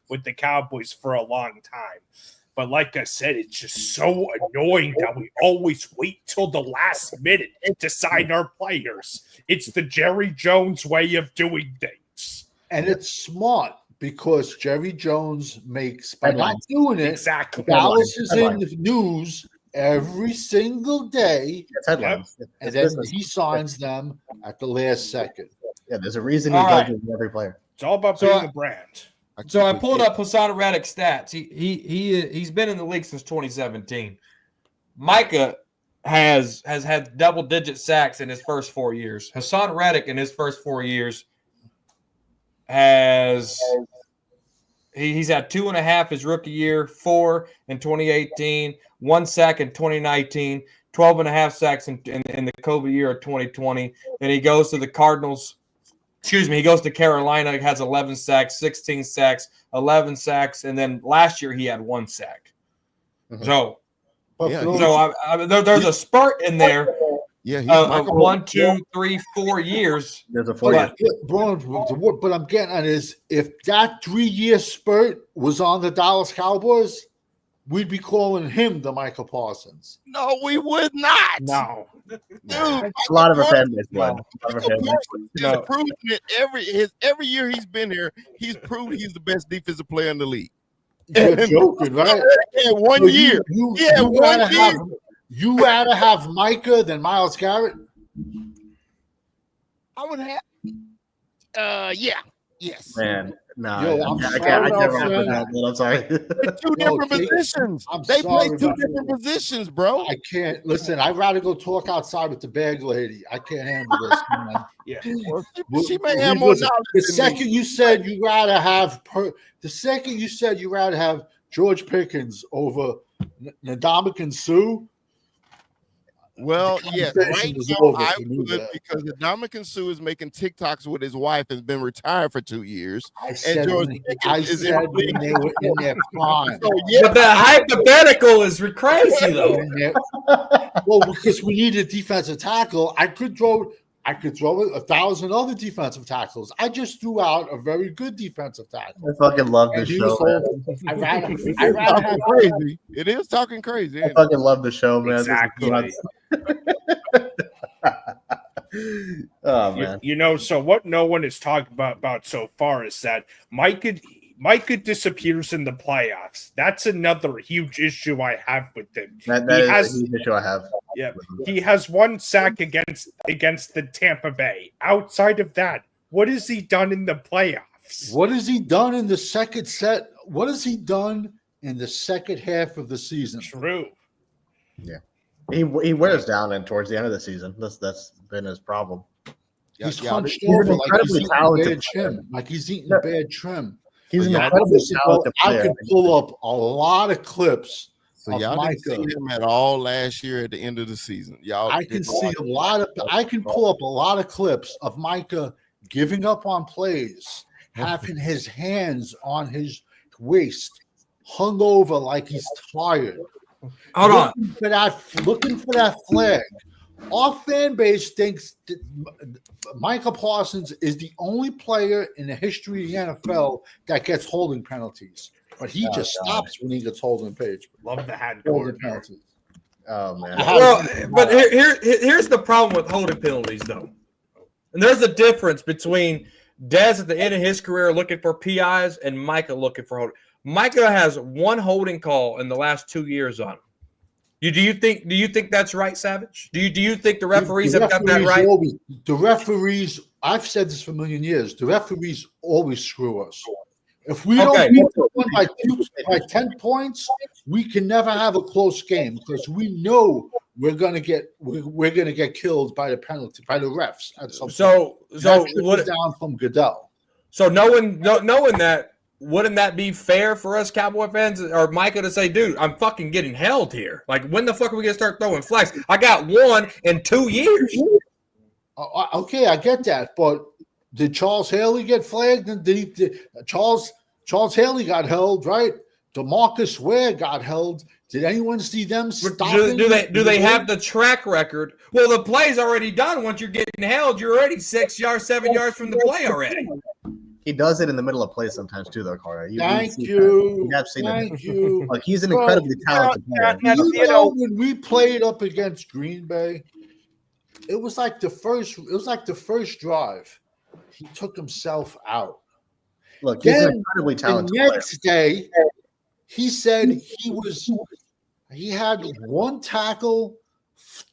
Speaker 6: with the Cowboys for a long time. But like I said, it's just so annoying that we always wait till the last minute to sign our players. It's the Jerry Jones way of doing things.
Speaker 3: And it's smart because Jerry Jones makes, by not doing it,
Speaker 6: exactly.
Speaker 3: Dallas is in the news every single day.
Speaker 5: Headlines.
Speaker 3: And then he signs them at the last second.
Speaker 5: Yeah, there's a reason he does it with every player.
Speaker 6: It's all about being the brand.
Speaker 1: So I pulled up Hassan Reddick's stats. He's been in the league since 2017. Micah has had double-digit sacks in his first 4 years. Hassan Reddick in his first 4 years he's had 2.5 his rookie year, 4 in 2018, 1 sack in 2019, 12.5 sacks in the COVID year of 2020. Then he goes to the Cardinals. He goes to Carolina, has 11 sacks, 16 sacks, 11 sacks, and then last year he had 1 sack. So there's a spurt in there of 1, 2, 3, 4 years.
Speaker 5: There's a 4 years.
Speaker 3: But I'm getting at is if that 3-year spurt was on the Dallas Cowboys, we'd be calling him the Micah Parsons.
Speaker 2: No, we would not.
Speaker 6: No.
Speaker 2: Dude,
Speaker 5: a lot of our fan base.
Speaker 2: Every year he's been here, he's proved he's the best defensive player in the league.
Speaker 3: You're joking, right?
Speaker 2: Yeah, 1
Speaker 3: So
Speaker 2: year. Yeah,
Speaker 3: you
Speaker 2: 1
Speaker 3: rather
Speaker 2: year.
Speaker 3: have you rather have Micah than Myles Garrett?
Speaker 2: I would have. Yeah. Yes.
Speaker 5: Man, no,
Speaker 3: Yo,
Speaker 5: I
Speaker 3: I'm
Speaker 5: can't.
Speaker 3: sorry,
Speaker 5: I can't
Speaker 3: man.
Speaker 5: rock with that. Man. I'm sorry.
Speaker 2: They're two
Speaker 3: Yo,
Speaker 2: different
Speaker 3: Kate,
Speaker 2: positions.
Speaker 3: I'm
Speaker 2: They play
Speaker 3: sorry,
Speaker 2: two
Speaker 3: man.
Speaker 2: different positions, bro.
Speaker 3: I can't listen. I'd rather go talk outside with the bag lady. I can't handle this, man.
Speaker 6: Yeah.
Speaker 2: Well,
Speaker 3: Well,
Speaker 2: she may have more
Speaker 3: listen,
Speaker 2: knowledge
Speaker 3: the
Speaker 2: than me.
Speaker 3: second you said you rather have George Pickens over Ndamukong Suh.
Speaker 2: Well,
Speaker 3: the
Speaker 2: yes,
Speaker 3: conversation
Speaker 2: right
Speaker 3: is
Speaker 2: now
Speaker 3: over
Speaker 2: I
Speaker 3: for me,
Speaker 2: would
Speaker 3: man.
Speaker 2: because Ndamukong Suh is making TikToks with his wife and been retired for 2 years.
Speaker 3: I said
Speaker 2: George
Speaker 3: when,
Speaker 2: Pickens is in the league.
Speaker 3: when they were in their prime.
Speaker 2: So yeah,
Speaker 1: But the hypothetical is crazy though.
Speaker 3: Well, because we need a defensive tackle, I could throw 1,000 other defensive tackles. I just threw out a very good defensive tackle.
Speaker 5: I fucking love this
Speaker 3: And he
Speaker 5: show.
Speaker 3: was
Speaker 5: Man.
Speaker 3: holding- I rather
Speaker 2: it's
Speaker 3: have
Speaker 2: talking crazy. It is talking crazy.
Speaker 5: I
Speaker 2: ain't it?
Speaker 5: fucking love the show, man. This is
Speaker 6: Exactly.
Speaker 5: nuts. Oh man.
Speaker 6: So what no one is talking about so far is that Micah disappears in the playoffs. That's another huge issue I have with him.
Speaker 5: That
Speaker 6: He
Speaker 5: is
Speaker 6: has-
Speaker 5: a huge issue I have.
Speaker 6: Yeah, he has one sack against the Tampa Bay. Outside of that, what has he done in the playoffs?
Speaker 3: What has he done in the second set? What has he done in the second half of the season?
Speaker 6: True.
Speaker 5: He wears down and towards the end of the season. That's been his problem.
Speaker 3: He's
Speaker 2: Yeah,
Speaker 3: hunched
Speaker 5: he's an
Speaker 3: over like he's
Speaker 5: incredibly
Speaker 3: eating
Speaker 5: talented
Speaker 3: bad trim. Like he's eating
Speaker 5: Yeah.
Speaker 3: bad trim.
Speaker 5: He's an
Speaker 2: Yeah,
Speaker 5: incredibly
Speaker 3: Listen, bro,
Speaker 5: talented
Speaker 3: I
Speaker 5: player.
Speaker 3: could pull up a lot of clips.
Speaker 2: So
Speaker 3: of
Speaker 2: y'all didn't see
Speaker 3: Micah.
Speaker 2: him at all last year at the end of the season. Y'all,
Speaker 3: I can see a lot of. I can pull up a lot of clips of Micah giving up on plays, having his hands on his waist, hung over like he's tired.
Speaker 1: Hold on.
Speaker 3: Looking for that flag. Our fan base thinks that Micah Parsons is the only player in the history of the NFL that gets holding penalties, but he just stops when he gets holding
Speaker 6: Love the hand
Speaker 3: holding
Speaker 6: corner.
Speaker 3: penalties.
Speaker 5: Oh man.
Speaker 1: Well, but here's the problem with holding penalties, though. And there's a difference between Dez at the end of his career looking for PIs and Micah looking for holding. Micah has one holding call in the last 2 years on him. Do you think that's right, Savage? Do you think the referees have got that right?
Speaker 3: The referees, I've said this for a million years. The referees always screw us. If we
Speaker 1: Okay.
Speaker 3: don't beat someone by 10 points, we can never have a close game because we know we're gonna get killed by the penalty by the refs at some point.
Speaker 1: So
Speaker 3: That trickles
Speaker 1: what?
Speaker 3: down from Goodell.
Speaker 1: So knowing that, wouldn't that be fair for us Cowboy fans or Micah to say, dude, I'm fucking getting held here? Like, when the fuck are we gonna start throwing flags? I got one in 2 years.
Speaker 3: Okay, I get that, but did Charles Haley get flagged? And Charles Haley got held, right? DeMarcus Ware got held. Did anyone see them stopping?
Speaker 1: Do they have the track record? Well, the play's already done. Once you're getting held, you're already 6 yards, 7 yards from the play already.
Speaker 5: He does it in the middle of plays sometimes too, though, Carter.
Speaker 3: Thank you.
Speaker 5: You have seen it.
Speaker 3: Thank you.
Speaker 5: Like he's an incredibly talented player.
Speaker 3: You know, when we played up against Green Bay, it was like the first drive. He took himself out.
Speaker 5: Look, he's
Speaker 3: Then
Speaker 5: an incredibly
Speaker 3: The
Speaker 5: talented player.
Speaker 3: next day, he said he had one tackle,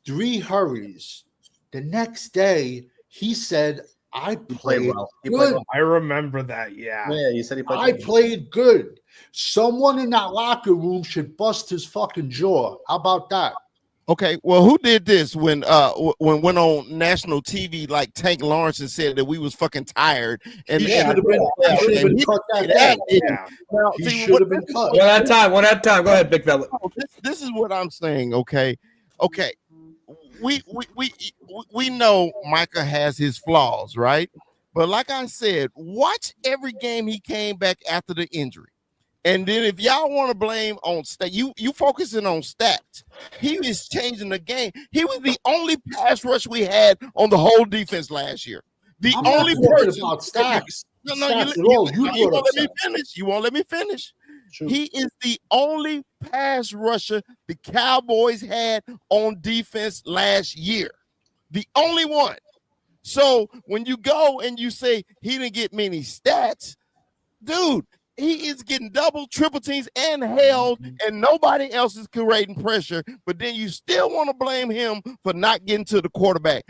Speaker 3: 3 hurries. The next day, he said, I
Speaker 5: He played
Speaker 3: played
Speaker 5: well. He
Speaker 3: good.
Speaker 5: played well.
Speaker 6: I remember that. Yeah.
Speaker 5: Yeah, you said he played.
Speaker 3: I
Speaker 5: well.
Speaker 3: played good. Someone in that locker room should bust his fucking jaw. How about that?
Speaker 2: Okay, well, who did this when went on national TV like Tank Lawrence and said that we was fucking tired and
Speaker 3: He should have been cut that day.
Speaker 6: Yeah.
Speaker 2: Now,
Speaker 3: He
Speaker 2: see,
Speaker 3: should have been cut.
Speaker 1: One at a time. Go ahead, big fella.
Speaker 2: this is what I'm saying. Okay, we know Micah has his flaws, right? But like I said, watch every game he came back after the injury. And then if y'all want to blame on stat, you focusing on stats. He is changing the game. He was the only pass rush we had on the whole defense last year. The
Speaker 3: I'm
Speaker 2: only
Speaker 3: not worried
Speaker 2: person.
Speaker 3: about stats.
Speaker 2: No,
Speaker 3: Stats
Speaker 2: you
Speaker 3: at all. You
Speaker 2: won't
Speaker 3: brought
Speaker 2: let me
Speaker 3: up
Speaker 2: finish. You won't let me finish.
Speaker 3: True.
Speaker 2: He is the only pass rusher the Cowboys had on defense last year. The only one. So when you go and you say he didn't get many stats, dude, he is getting double, triple teams and held, and nobody else is creating pressure. But then you still want to blame him for not getting to the quarterback.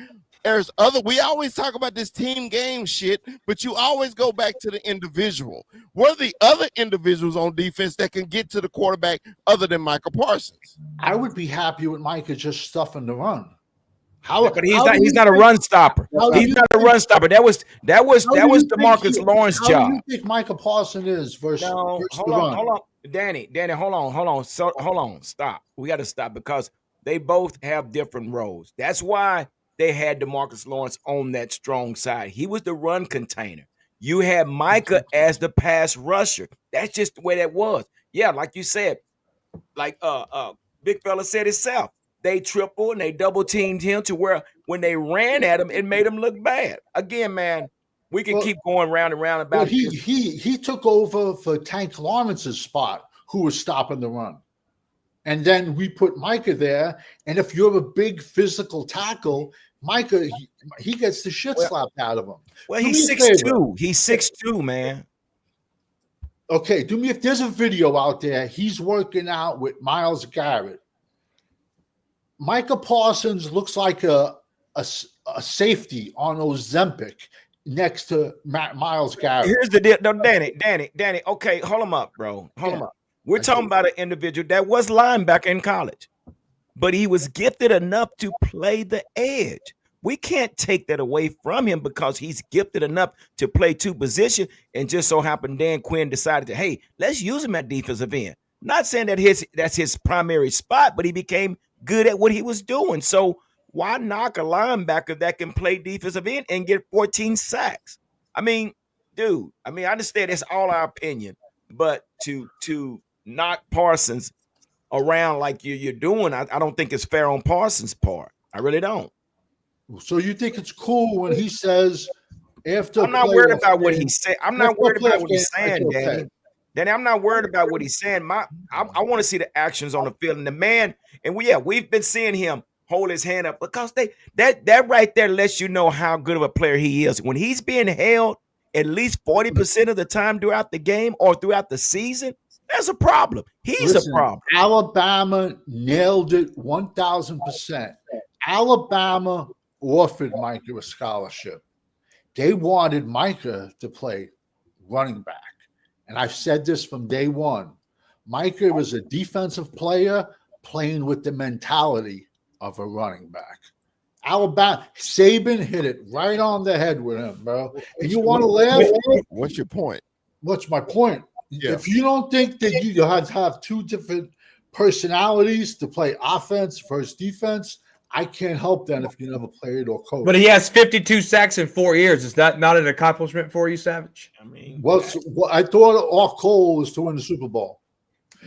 Speaker 2: We always talk about this team game shit, but you always go back to the individual. What are the other individuals on defense that can get to the quarterback other than Michael Parsons?
Speaker 3: I would be happy with Micah just stuffing the run.
Speaker 4: But he's not a run stopper. He's not a run stopper. That was DeMarcus Lawrence's job.
Speaker 3: How do you think Michael Parsons is versus
Speaker 4: hold on. Danny, hold on. So hold on. Stop. We got to stop because they both have different roles. That's why they had DeMarcus Lawrence on that strong side. He was the run container. You had Micah as the pass rusher. That's just the way that was. Yeah, like you said, like Big Fella said himself. They triple and they double teamed him to where when they ran at him, it made him look bad. Again, man, we can keep going round and round about this.
Speaker 3: He took over for Tank Lawrence's spot, who was stopping the run. And then we put Micah there. And if you're a big physical tackle, Micah, he gets the shit slapped out of him.
Speaker 4: Well, he's 6'2". He's 6'2", man.
Speaker 3: Okay, if there's a video out there, he's working out with Myles Garrett. Micah Parsons looks like a safety on Ozempic next to Myles Garrett.
Speaker 4: Here's the deal. No, Danny. Okay, hold him up, bro. Hold him up. We're talking about an individual that was linebacker in college, but he was gifted enough to play the edge. We can't take that away from him because he's gifted enough to play two positions. And just so happened, Dan Quinn decided to, hey, let's use him at defensive end. Not saying that that's his primary spot, but he became good at what he was doing. So why knock a linebacker that can play defensive end and get 14 sacks? I mean, dude, I understand it's all our opinion, but to knock Parsons around like you're doing, I don't think it's fair on Parsons' part. I really don't.
Speaker 3: So you think it's cool when he says after
Speaker 4: I'm not worried about what he said. I'm not worried about what he's saying, Danny. Danny, I'm not worried about what he's saying. I want to see the actions on the field. And the man, and we've been seeing him hold his hand up because that right there lets you know how good of a player he is. When he's being held at least 40% of the time throughout the game or throughout the season, that's a problem. He's a problem.
Speaker 3: Alabama nailed it 1,000%. Alabama offered Micah a scholarship. They wanted Micah to play running back. And I've said this from day one. Micah was a defensive player playing with the mentality of a running back. Alabama, Saban hit it right on the head with him, bro. And you want to laugh?
Speaker 2: What's your point?
Speaker 3: What's my point? Yeah. If you don't think that you have to have two different personalities to play offense versus defense, I can't help that if you never played or coached.
Speaker 1: But he has 52 sacks in 4 years. Is that not an accomplishment for you, Savage?
Speaker 3: I thought our goal was to win the Super Bowl.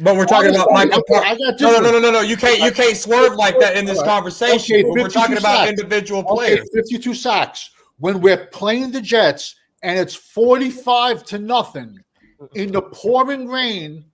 Speaker 1: But we're talking about Michael Parsons. No. You can't swerve like that in this conversation.
Speaker 3: Okay,
Speaker 1: we're talking about individual players.
Speaker 3: 52 sacks. When we're playing the Jets and it's 45-0 in the pouring rain,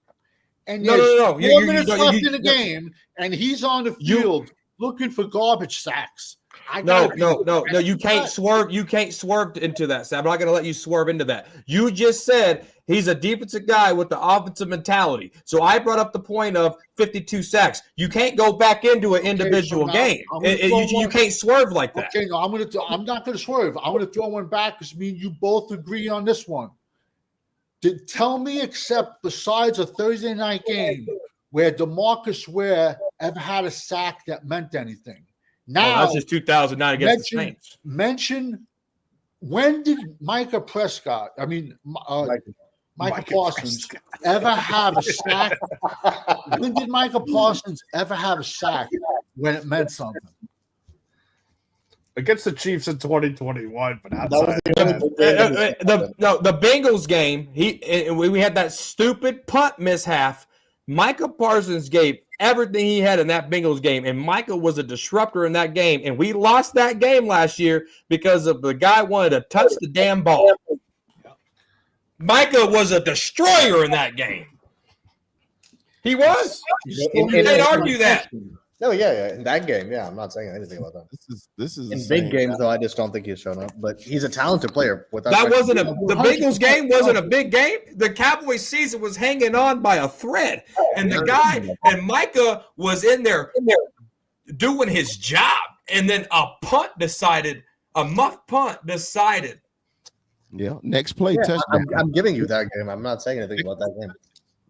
Speaker 3: and there's 4 minutes left in the game, and he's on the field looking for garbage sacks.
Speaker 1: No. You can't swerve. You can't swerve into that, Sam. I'm not going to let you swerve into that. You just said he's a defensive guy with the offensive mentality. So I brought up the point of 52 sacks. You can't go back into an individual game. You can't swerve like that.
Speaker 3: Okay, no, I'm not going to swerve. I'm going to throw one back because me and you both agree on this one. Tell me, except besides a Thursday night game where DeMarcus Ware ever had a sack that meant anything. Now,
Speaker 1: that's just 2009 against the Saints.
Speaker 3: Mention when did Micah Parsons ever have a sack? When did Micah Parsons ever have a sack when it meant something?
Speaker 6: Against the Chiefs in 2021, but
Speaker 1: the Bengals game, we had that stupid punt mishap. Micah Parsons gave everything he had in that Bengals game, and Micah was a disruptor in that game. And we lost that game last year because of the guy wanted to touch the damn ball. Micah was a destroyer in that game. He was. You can't argue that.
Speaker 5: No, yeah. In that game, yeah. I'm not saying anything about that.
Speaker 2: This is
Speaker 5: In
Speaker 2: the
Speaker 5: big
Speaker 2: same
Speaker 5: games, though, I just don't think he's shown up. But he's a talented player.
Speaker 1: The Bengals game wasn't a big game. The Cowboys season was hanging on by a thread, and the guy and Micah was in there doing his job, and then a muff punt decided.
Speaker 2: Yeah, next play touchdown.
Speaker 5: I'm giving you that game. I'm not saying anything about that game.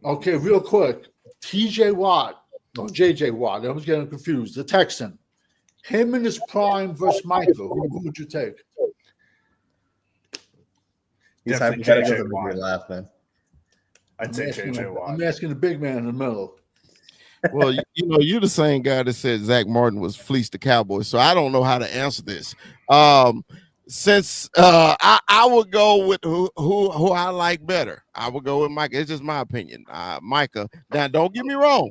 Speaker 3: Okay, real quick. TJ Watt, or JJ Watt, I was getting confused. The Texan. Him in his prime versus Micah. Who would you take?
Speaker 5: He's
Speaker 6: Definitely
Speaker 5: hypothetical
Speaker 6: JJ
Speaker 5: to make
Speaker 6: Watt.
Speaker 5: me laugh, man.
Speaker 6: I'd say JJ Watt.
Speaker 3: I'm asking the big man in the middle.
Speaker 2: Well, you're the same guy that said Zach Martin was fleeced the Cowboys, so I don't know how to answer this. Since I would go with who I like better. I would go with Micah. It's just my opinion. Micah. Now, don't get me wrong.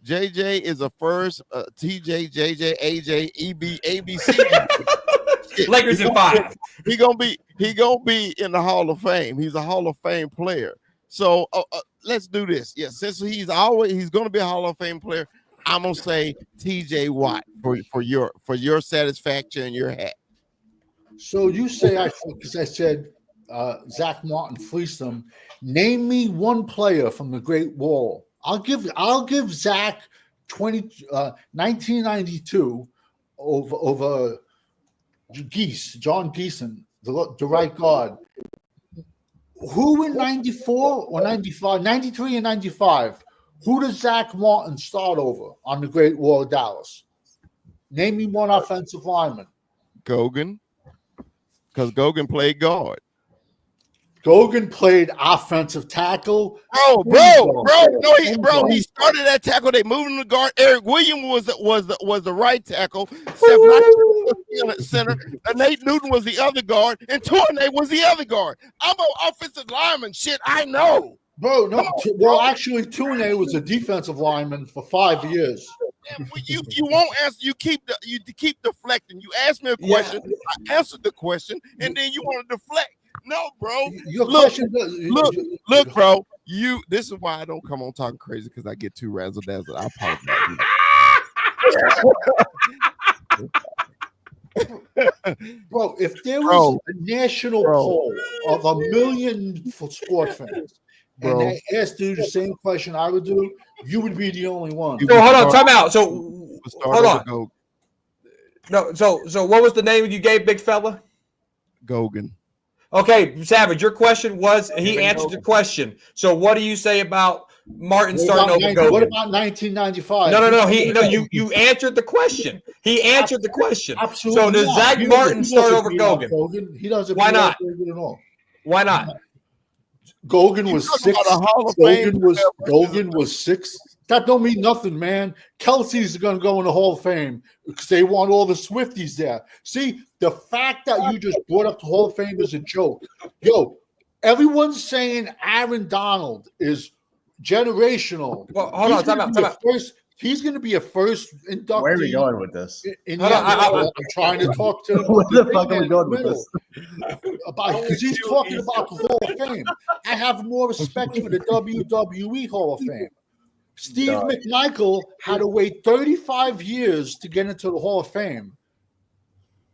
Speaker 2: JJ is a first. TJ, JJ, AJ, EB, ABC.
Speaker 1: Lakers in 5.
Speaker 2: He gonna be in the Hall of Fame. He's a Hall of Fame player. So let's do this. Yeah, since he's gonna be a Hall of Fame player, I'm gonna say TJ Watt for your satisfaction and your hat.
Speaker 3: So you say because I said Zach Martin fleeced them. Name me one player from the Great Wall. I'll give Zach 1992 over John Geeson, the right guard. Who in 94 or 95, 93 and 95, who does Zach Martin start over on the Great Wall of Dallas? Name me one offensive lineman.
Speaker 2: Gogan, because Gogan played guard.
Speaker 3: Gogan played offensive tackle.
Speaker 2: He started that tackle. They moved him to guard. Eric Williams was the right tackle. Center. And Nate Newton was the other guard, and Tourné was the other guard. I'm an offensive lineman. Shit, I know.
Speaker 3: Bro, no. Well, actually, Tourné was a defensive lineman for 5 years.
Speaker 2: You won't answer. You keep deflecting. You asked me a question. Yeah. I answered the question, and then you want to deflect. No, bro. Look, bro. This is why I don't come on talking crazy, because I get too razzle dazzled. I apologize.
Speaker 3: Bro, if there was a national poll of 1 million sports fans, and they asked you the same question I would do, you would be the only one.
Speaker 1: So hold on, time out. So hold on. No, so what was the name you gave, big fella?
Speaker 2: Gogan.
Speaker 1: Okay, Savage, your question was, he answered the question. So what do you say about Martin starting over Gogan?
Speaker 3: What about 1995?
Speaker 1: No. You answered the question. He answered the question.
Speaker 3: Absolutely.
Speaker 1: So does Zach Martin start over Gogan?
Speaker 3: He doesn't.
Speaker 1: Why not?
Speaker 3: Gogan at all.
Speaker 1: Why not?
Speaker 3: Gogan was 6. Gogan was 6. That don't mean nothing, man. Kelsey's going to go in the Hall of Fame because they want all the Swifties there. See, the fact that you just brought up the Hall of Fame is a joke. Yo, everyone's saying Aaron Donald is generational.
Speaker 1: Well, hold on, time out.
Speaker 3: He's going to be a first inductee.
Speaker 5: Where are we going with this?
Speaker 3: I'm trying to talk to him.
Speaker 5: Where the fuck are we going with this?
Speaker 3: Because he's talking about the Hall of Fame. I have more respect for the WWE Hall of Fame. Steve McMichael had to wait 35 years to get into the Hall of Fame.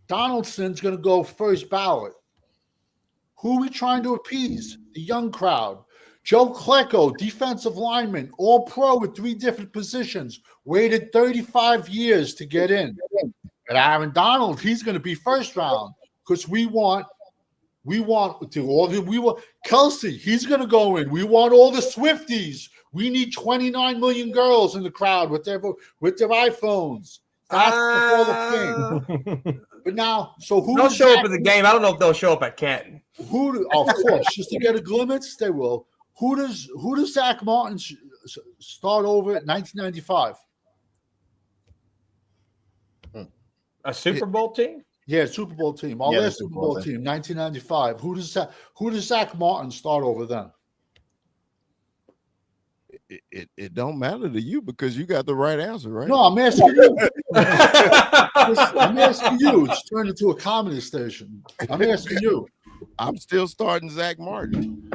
Speaker 3: Donaldson's going to go first ballot. Who are we trying to appease? The young crowd. Joe Klecko, defensive lineman, all pro with 3 different positions, waited 35 years to get in. But Aaron Donald, he's going to be first round because we want Kelsey, he's going to go in. We want all the Swifties. We need 29 million girls in the crowd with their iPhones. That's the Hall of Fame. But now, so who?
Speaker 1: They'll show up at the game. I don't know if they'll show up at Canton.
Speaker 3: Of course, just to get a glimpse, they will. Who does Zach Martin start over at 1995?
Speaker 1: A Super Bowl team?
Speaker 3: Yeah, Super Bowl team. Last Super Bowl team, 1995. Who does Zach Martin start over then?
Speaker 2: It don't matter to you because you got the right answer, right?
Speaker 3: No, I'm asking you. I'm asking you. It's turned into a comedy station. I'm asking you.
Speaker 2: I'm still starting Zach Martin.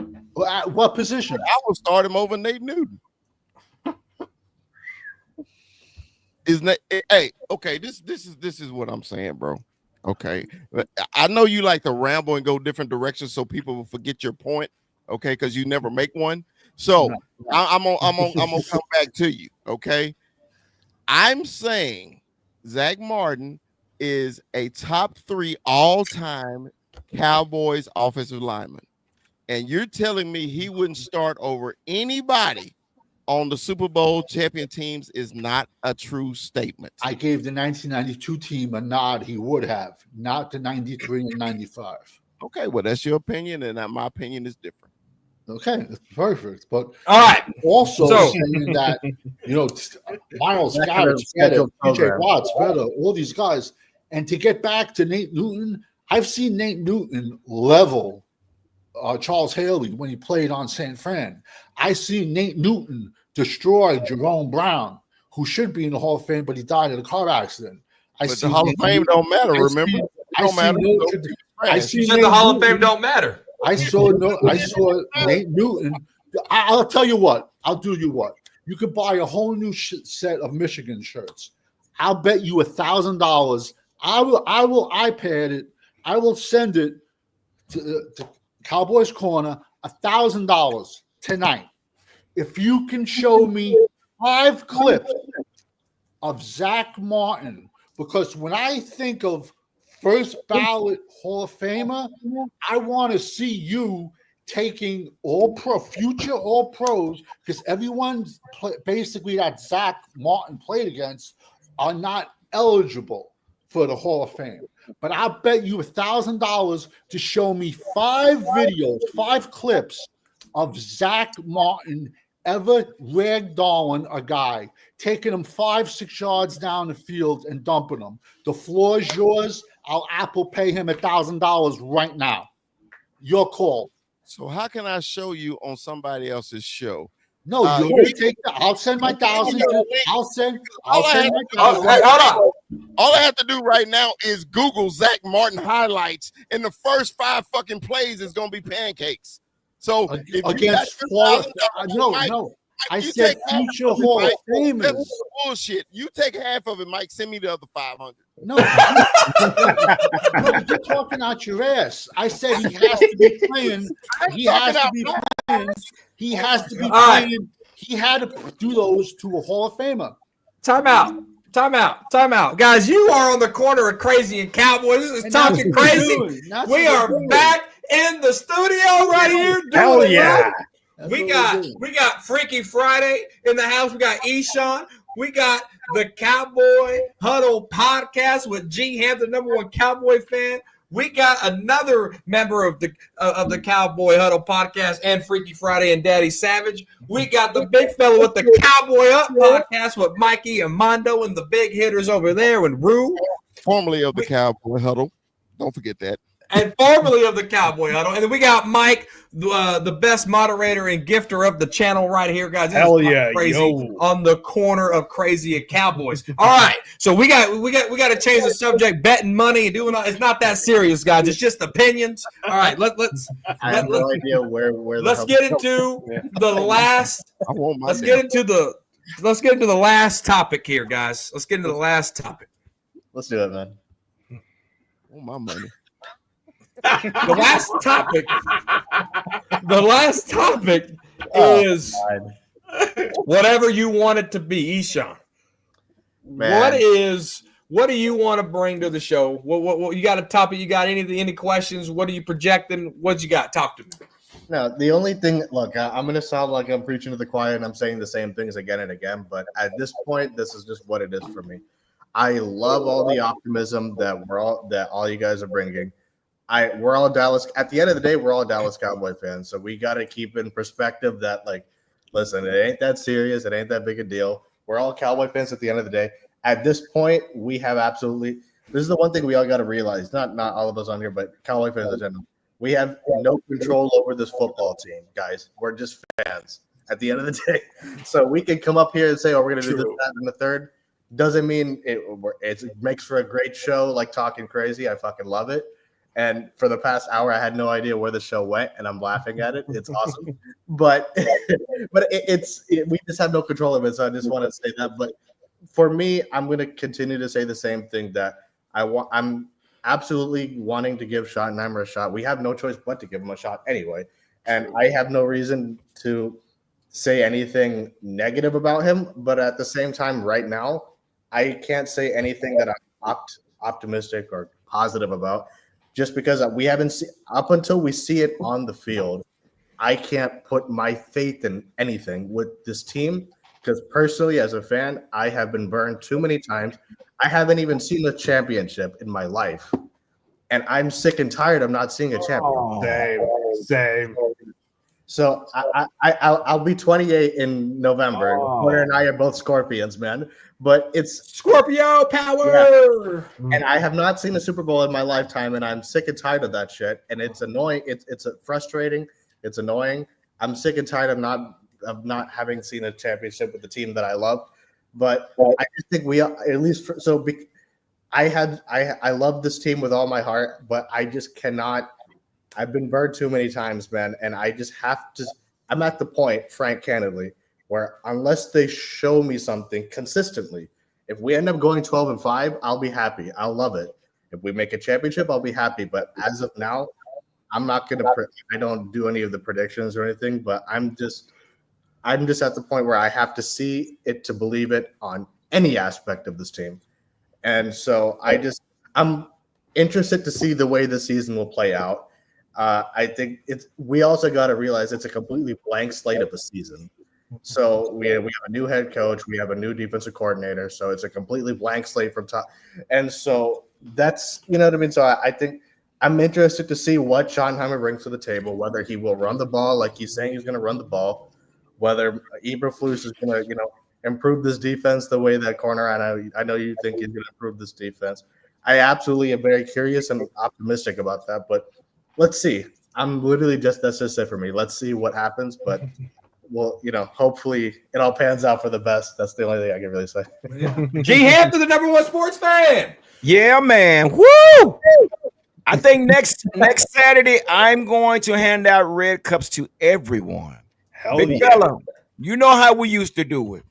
Speaker 3: At what position?
Speaker 2: I will start him over Nate Newton. Isn't it? Hey, okay, this is what I'm saying, bro. Okay, I know you like to ramble and go different directions so people will forget your point. Okay, because you never make one. So I'm gonna come back to you. Okay, I'm saying Zach Martin is a top 3 all-time Cowboys offensive lineman, and you're telling me he wouldn't start over anybody on the Super Bowl champion teams is not a true statement.
Speaker 3: I gave the 1992 team a nod. He would have, not the 93 and 95.
Speaker 2: Okay, well, that's your opinion, and my opinion is different.
Speaker 3: Okay, that's perfect. But
Speaker 1: All right.
Speaker 3: also
Speaker 1: So-
Speaker 3: saying that, Miles Garrett's better, TJ Watt's better, all these guys. And to get back to Nate Newton, I've seen Nate Newton level Charles Haley when he played on San Fran. I see Nate Newton destroy Jerome Brown, who should be in the Hall of Fame, but he died in a car accident.
Speaker 2: But the Hall of Fame don't matter, remember?
Speaker 3: I see
Speaker 1: You said the Hall of Fame don't matter.
Speaker 3: I saw Nate Newton. I'll tell you what. I'll do you what. You could buy a whole new set of Michigan shirts. I'll bet you $1,000. I will iPad it. I will send it to Cowboys Corner, $1,000 tonight. If you can show me 5 clips of Zach Martin, because when I think of first ballot Hall of Famer, I want to see you taking future all pros, because everyone basically that Zach Martin played against are not eligible for the Hall of Fame. But I'll bet you $1,000 to show me 5 videos, 5 clips of Zach Martin ever ragdolling a guy, taking him 5-6 yards down the field and dumping him. The floor is yours. I'll Apple pay him $1,000 right now. Your call.
Speaker 2: So how can I show you on somebody else's show?
Speaker 3: No, I'll send my $1,000. I'll send my $1,000.
Speaker 1: Hey, hold on.
Speaker 2: All I have to do right now is Google Zach Martin highlights, and the first 5 fucking plays is gonna be pancakes. So
Speaker 3: against no. I said future Hall of Famers.
Speaker 2: That's bullshit. You take half of it, Mike. Send me the other 500.
Speaker 3: No, you're talking out your ass. I said he has to be playing. He has to be playing. He has to be playing. He had to do those to a Hall of Famer.
Speaker 1: Time out. Guys, you are on the corner of Crazy and Cowboys. This is Talking Crazy. We are back in the studio right here.
Speaker 6: Hell yeah.
Speaker 1: We got Freaky Friday in the house. We got Eshawn. We got the Cowboy Huddle podcast with G Ham, the #1 Cowboy fan. We got another member of the Cowboy Huddle podcast and Freaky Friday and Daddy Savage. We got the big fella with the Cowboy Up podcast with Mikey and Mondo and the big hitters over there and Rue.
Speaker 2: Formerly of the Cowboy Huddle. Don't forget that.
Speaker 1: And formerly of the Cowboy Huddle. And then we got Mike, the best moderator and gifter of the channel right here, guys. This
Speaker 6: Hell
Speaker 1: is
Speaker 6: yeah,
Speaker 1: Crazy
Speaker 6: yo.
Speaker 1: on the corner of Crazy and Cowboys. All right. So we got to change the subject, betting money and doing all. It's not that serious, guys. It's just opinions. All right, let's
Speaker 5: I have no idea where
Speaker 1: let's get into the last let's get into the last topic here, guys. Let's get into the last topic.
Speaker 5: Let's do it, man.
Speaker 2: Oh, my money.
Speaker 1: The last topic is whatever you want it to be, Eshawn.
Speaker 5: Man.
Speaker 1: What do you want to bring to the show? What you got a topic? You got any questions? What are you projecting? What you got? Talk to me.
Speaker 5: No, the only thing, look, I'm going to sound like I'm preaching to the choir and I'm saying the same things again and again, but at this point, this is just what it is for me. I love all the optimism that all you guys are bringing. We're all Dallas. At the end of the day, we're all Dallas Cowboy fans, so we got to keep in perspective that, like, listen, it ain't that serious. It ain't that big a deal. We're all Cowboy fans at the end of the day. At this point, we have absolutely. This is the one thing we all got to realize. Not all of us on here, but Cowboy fans in general. We have no control over this football team, guys. We're just fans at the end of the day. So we can come up here and say, "Oh, we're going to do this, that, and the third." Doesn't mean it makes for a great show, like Talking Crazy. I fucking love it. And for the past hour, I had no idea where the show went, and I'm laughing at it. It's awesome, but we just have no control of it. So I just want to say that. But for me, I'm going to continue to say the same thing that I'm absolutely wanting to give Schottenheimer a shot. We have no choice but to give him a shot anyway. And I have no reason to say anything negative about him. But at the same time, right now, I can't say anything that I'm optimistic or positive about just because we haven't seen up until we see it on the field. I can't put my faith in anything with this team because personally, as a fan, I have been burned too many times. I haven't even seen a championship in my life, and I'm sick and tired of not seeing a champion.
Speaker 6: Same.
Speaker 5: So I'll be 28 in November. Porter and I are both Scorpions, man. But it's
Speaker 1: Scorpio power.
Speaker 5: Yeah. And I have not seen a Super Bowl in my lifetime, and I'm sick and tired of that shit. And it's annoying. It's frustrating. It's annoying. I'm sick and tired of not having seen a championship with the team that I love. But I just think we at least I love this team with all my heart, but I just cannot. I've been burned too many times, man, and I just have to. I'm at the point, Frank, candidly, where unless they show me something consistently, if we end up going 12-5, I'll be happy. I'll love it. If we make a championship, I'll be happy. But as of now, I'm not gonna. I don't do any of the predictions or anything. But I'm just at the point where I have to see it to believe it on any aspect of this team, and so I'm interested to see the way the season will play out. I think we also got to realize it's a completely blank slate of a season. So we have a new head coach, we have a new defensive coordinator, so it's a completely blank slate from top. And so that's, you know what I mean? So I think I'm interested to see what Schottenheimer brings to the table, whether he will run the ball like he's saying he's going to run the ball, whether Eberflus is going to, improve this defense the way that corner. I know you think he's going to improve this defense. I absolutely am very curious and optimistic about that, but let's see. I'm literally that's just it for me. Let's see what happens, but well, hopefully it all pans out for the best. That's the only thing I can really say.
Speaker 1: G Hampton, the number one sports fan.
Speaker 4: Yeah, man. Woo! I think next Saturday I'm going to hand out red cups to everyone.
Speaker 6: Hell
Speaker 4: Big
Speaker 6: yeah.
Speaker 4: fella, you know how we used to do it.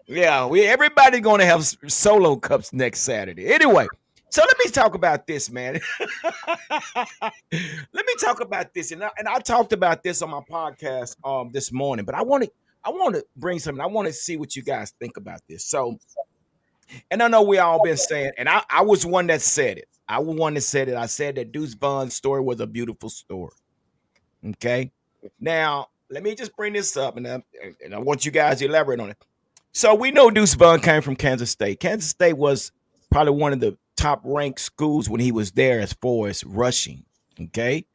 Speaker 4: Yeah, everybody going to have solo cups next Saturday. Anyway, so let me talk about this, man. Let me talk about this, and I talked about this on my podcast this morning. But I want to bring something. I want to see what you guys think about this. So, and I know we all been saying, and I was one that said it. I was one that said it. I said that Deuce Vaughn's story was a beautiful story. Okay, now let me just bring this up, and I want you guys to elaborate on it. So we know Deuce Vaughn came from Kansas State. Kansas State was probably one of the top-ranked schools when he was there as far as rushing. Okay,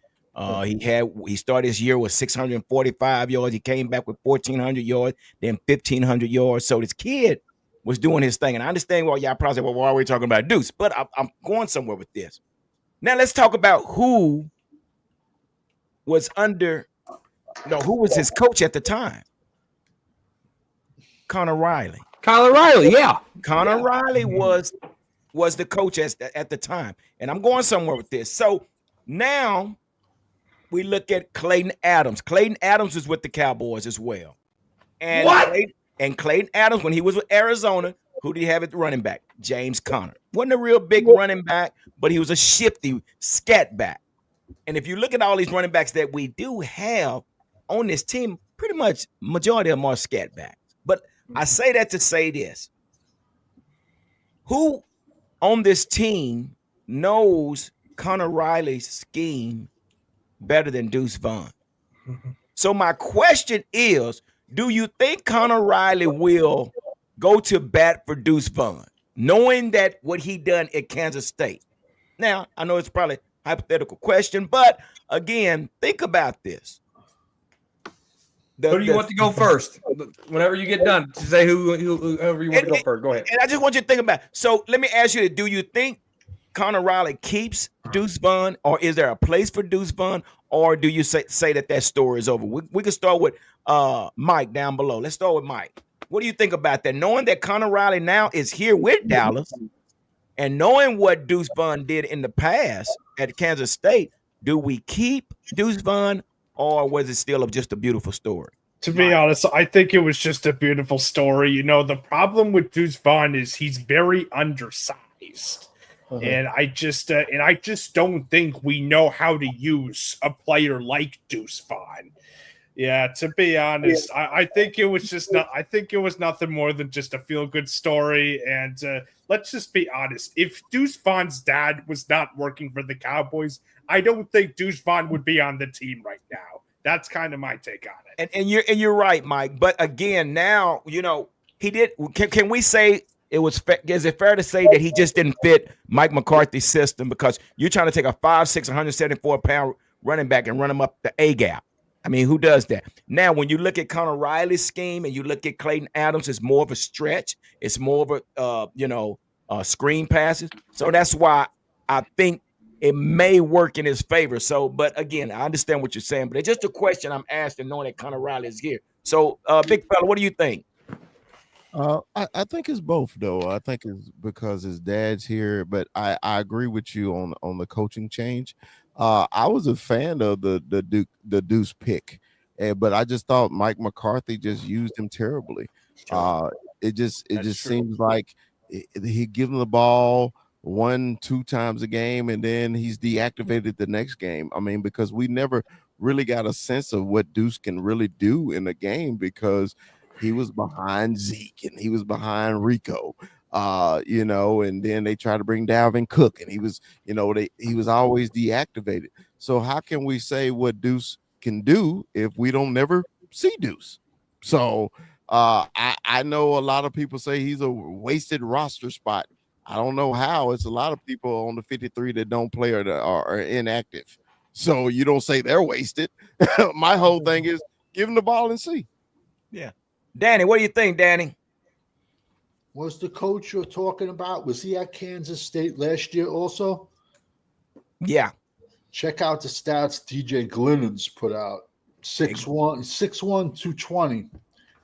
Speaker 4: he started his year with 645 yards. He came back with 1,400 yards, then 1,500 yards. So this kid was doing his thing, and I understand why y'all probably say, "Well, why are we talking about Deuce?" But I'm going somewhere with this. Now let's talk about who was his coach at the time. Connor Riley.
Speaker 1: Yeah.
Speaker 4: Connor Riley was the coach at the time. And I'm going somewhere with this. So now we look at Clayton Adams. Clayton Adams was with the Cowboys as well. And
Speaker 1: what?
Speaker 4: Clayton Adams, when he was with Arizona, who did he have at the running back? James Conner. Wasn't a real big running back, but he was a shifty scat back. And if you look at all these running backs that we do have on this team, pretty much majority of them are scat backs. But I say that to say this. Who on this team knows Connor Riley's scheme better than Deuce Vaughn? So my question is, do you think Connor Riley will go to bat for Deuce Vaughn, knowing that what he done at Kansas State? Now, I know it's probably a hypothetical question, but again, think about this.
Speaker 1: Who do you want to go first? Whenever you get done, to say whoever you want to go first. Go ahead.
Speaker 4: And I just want you to think about it. So let me ask you, do you think Connor Riley keeps Deuce Vaughn, or is there a place for Deuce Vaughn, or do you say that story is over? We can start with Mike down below. Let's start with Mike. What do you think about that? Knowing that Connor Riley now is here with Dallas, and knowing what Deuce Vaughn did in the past at Kansas State, do we keep Deuce Vaughn, or was it still just a beautiful story?
Speaker 6: To be honest, I think it was just a beautiful story. You know, the problem with Deuce Vaughn is he's very undersized. And I just don't think we know how to use a player like Deuce Vaughn. Yeah, to be honest, I think it was just not. I think it was nothing more than just a feel-good story. And let's just be honest: if Deuce Vaughn's dad was not working for the Cowboys, I don't think Deuce Vaughn would be on the team right now. That's kind of my take on it.
Speaker 4: And you're right, Mike. But again, now he did. Can we say it was? Is it fair to say that he just didn't fit Mike McCarthy's system, because you're trying to take a 5'6", 174-pound running back and run him up the A gap? I mean, who does that? Now, when you look at Connor Riley's scheme and you look at Clayton Adams, it's more of a stretch. It's more of a screen passes. So that's why I think it may work in his favor. So, but again, I understand what you're saying, but it's just a question I'm asking, knowing that Connor Riley is here. So, big fella, what do you think?
Speaker 2: I think it's both, though. I think it's because his dad's here, but I agree with you on the coaching change. I was a fan of the Deuce pick, but I just thought Mike McCarthy just used him terribly. It just seems like he give him the ball 1-2 times a game, and then he's deactivated the next game. I mean, because we never really got a sense of what Deuce can really do in a game, because he was behind Zeke and he was behind Rico. And then they try to bring Dalvin Cook, and he was always deactivated. So how can we say what Deuce can do if we don't never see Deuce? So I know a lot of people say he's a wasted roster spot. I don't know how. It's a lot of people on the 53 that don't play or are inactive. So you don't say they're wasted. My whole thing is give him the ball and see.
Speaker 4: Yeah. Danny, what do you think, Danny?
Speaker 3: Was the coach you're talking about, was he at Kansas State last year also?
Speaker 4: Yeah.
Speaker 3: Check out the stats DJ Glennon's put out. 6'1", 220.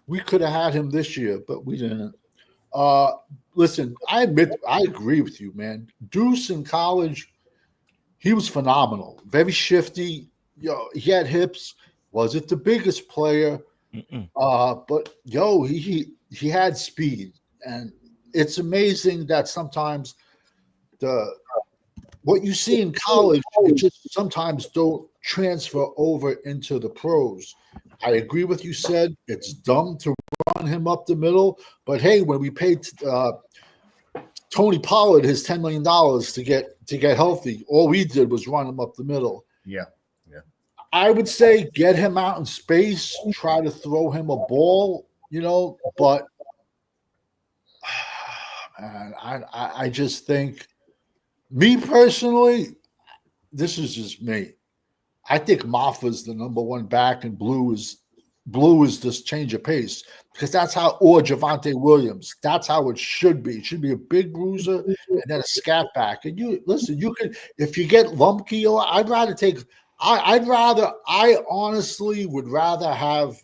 Speaker 3: We could have had him this year, but we didn't. Listen, I agree with you, man. Deuce in college, he was phenomenal. Very shifty. He had hips. Wasn't the biggest player. But he had speed. And it's amazing that sometimes what you see in college, it just sometimes don't transfer over into the pros. I agree with you said it's dumb to run him up the middle, but hey, when we paid Tony Pollard his $10 million to get healthy, all we did was run him up the middle.
Speaker 5: Yeah.
Speaker 3: I would say get him out in space, try to throw him a ball, but man, I just think, me personally, this is just me. I think Maffa's the number one back, and Blue is this change of pace, because that's how, or Javonte Williams, that's how it should be. It should be a big bruiser and then a scat back. And you can, if you get Lumpke, I honestly would rather have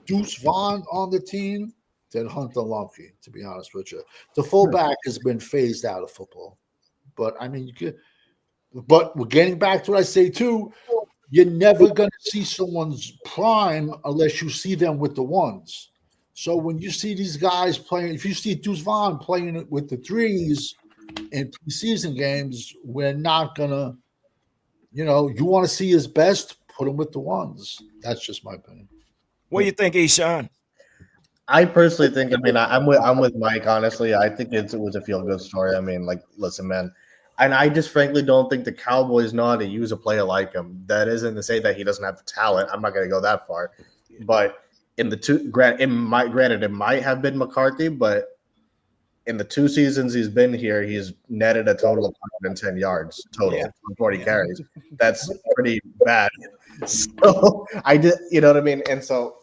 Speaker 3: Deuce Vaughn on the team than Hunter Lumpke, to be honest with you. The fullback has been phased out of football. But I mean, but we're getting back to what I say too. You're never going to see someone's prime unless you see them with the ones. So when you see these guys playing, if you see Deuce Vaughn playing with the threes in preseason games, we're not going to, you want to see his best, put him with the ones. That's just my opinion.
Speaker 4: What do you think, Eshawn?
Speaker 5: I personally think, I'm with Mike, honestly. I think it was a feel-good story. I mean, listen, man. And I just frankly don't think the Cowboys know how to use a player like him. That isn't to say that he doesn't have the talent. I'm not going to go that far. But granted, it might have been McCarthy, but in the 2 seasons he's been here, he's netted a total of 110 yards total, 40 carries. That's pretty bad. So I did, you know what I mean? And so,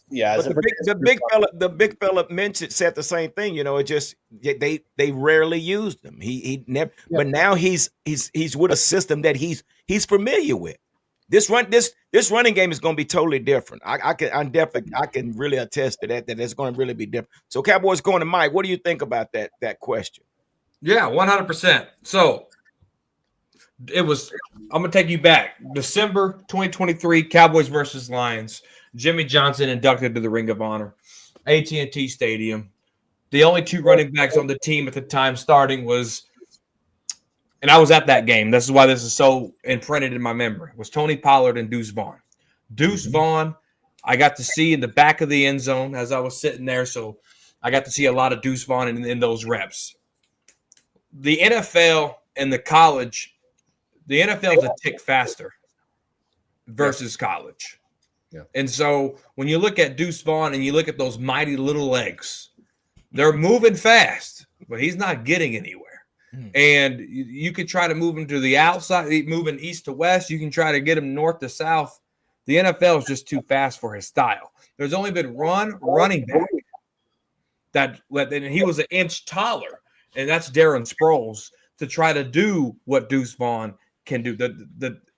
Speaker 5: yeah,
Speaker 4: the big fella said the same thing. It just they rarely used him. He never, but now he's with a system that he's familiar with. This running game is going to be totally different. I can really attest to that it's going to really be different. So Cowboys going to Mike. What do you think about that question?
Speaker 1: Yeah, 100%. So I'm going to take you back. December 2023, Cowboys versus Lions. Jimmy Johnson inducted to the Ring of Honor, AT&T Stadium. The only two running backs on the team at the time starting was, and I was at that game. This is why this is so imprinted in my memory, was Tony Pollard and Deuce Vaughn. Deuce Vaughn, I got to see in the back of the end zone as I was sitting there, so I got to see a lot of Deuce Vaughn in those reps. The NFL and the college, the NFL is a tick faster versus college.
Speaker 5: Yeah.
Speaker 1: And so when you look at Deuce Vaughn and you look at those mighty little legs, they're moving fast, but he's not getting anywhere. And you could try to move him to the outside, moving east to west. You can try to get him north to south. The NFL is just too fast for his style. There's only been one running back and he was an inch taller, and that's Darren Sproles, to try to do what Deuce Vaughn can do.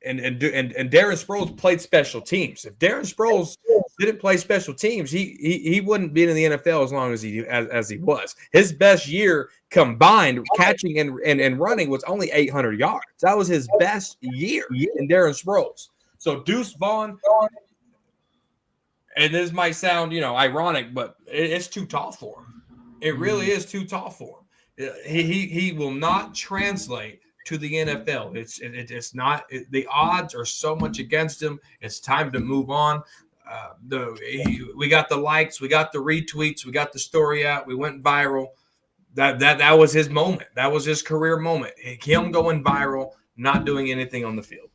Speaker 1: And Darren Sproles played special teams. If Darren Sproles didn't play special teams, he wouldn't be in the NFL as long as he was. His best year combined catching and running was only 800 yards. That was his best year in Darren Sproles. So Deuce Vaughn, and this might sound ironic, but it's too tall for him. It really is too tall for him. He will not translate to the NFL. It's not. The odds are so much against him. It's time to move on. We got the likes, we got the retweets, we got the story out. We went viral. That was his moment. That was his career moment. Him going viral, not doing anything on the field.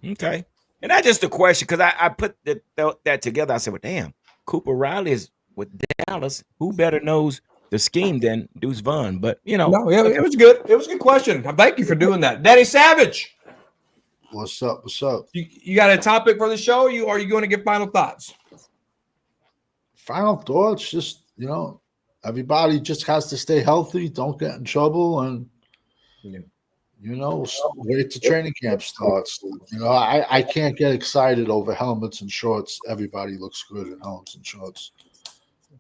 Speaker 4: Okay, and that's just a question because I put that together. I said, well, damn, Cooper Riley is with Dallas. Who better knows the scheme than Deuce Vaughn? But
Speaker 1: no, yeah, it was good. It was a good question. Thank you for doing that, Danny Savage.
Speaker 3: What's up? What's up?
Speaker 1: You got a topic for the show? Are you going to give final thoughts?
Speaker 3: Final thoughts, just everybody just has to stay healthy, don't get in trouble, and wait till training camp starts. I can't get excited over helmets and shorts. Everybody looks good in helmets and shorts.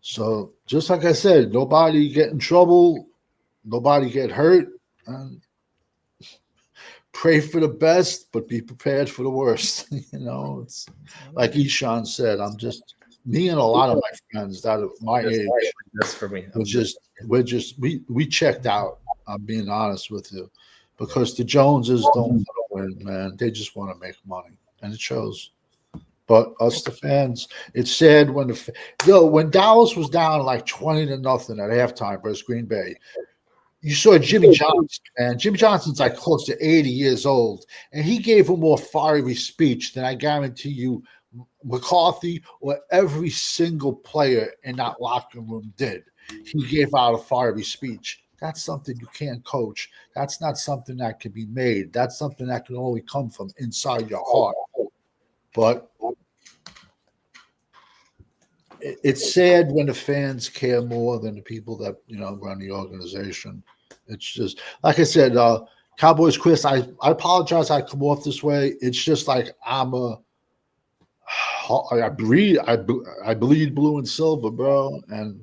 Speaker 3: So just like I said, nobody get in trouble, nobody get hurt, and pray for the best, but be prepared for the worst. It's like Eshawn said, me and a lot of my friends that are my age.
Speaker 5: That's for me.
Speaker 3: We checked out. I'm being honest with you, because the Joneses don't want to win, man. They just want to make money, and it shows. But us, the fans, it's sad when when Dallas was down like 20-0 at halftime versus Green Bay. You saw Jimmy Johnson, man. Jimmy Johnson's like close to 80 years old, and he gave a more fiery speech than I guarantee you McCarthy or every single player in that locker room did. He gave out a fiery speech. That's something you can't coach. That's not something that can be made. That's something that can only come from inside your heart. But it's sad when the fans care more than the people that run the organization. It's just like I said, Cowboys Chris. I apologize. I come off this way. It's just like I bleed blue and silver, bro, and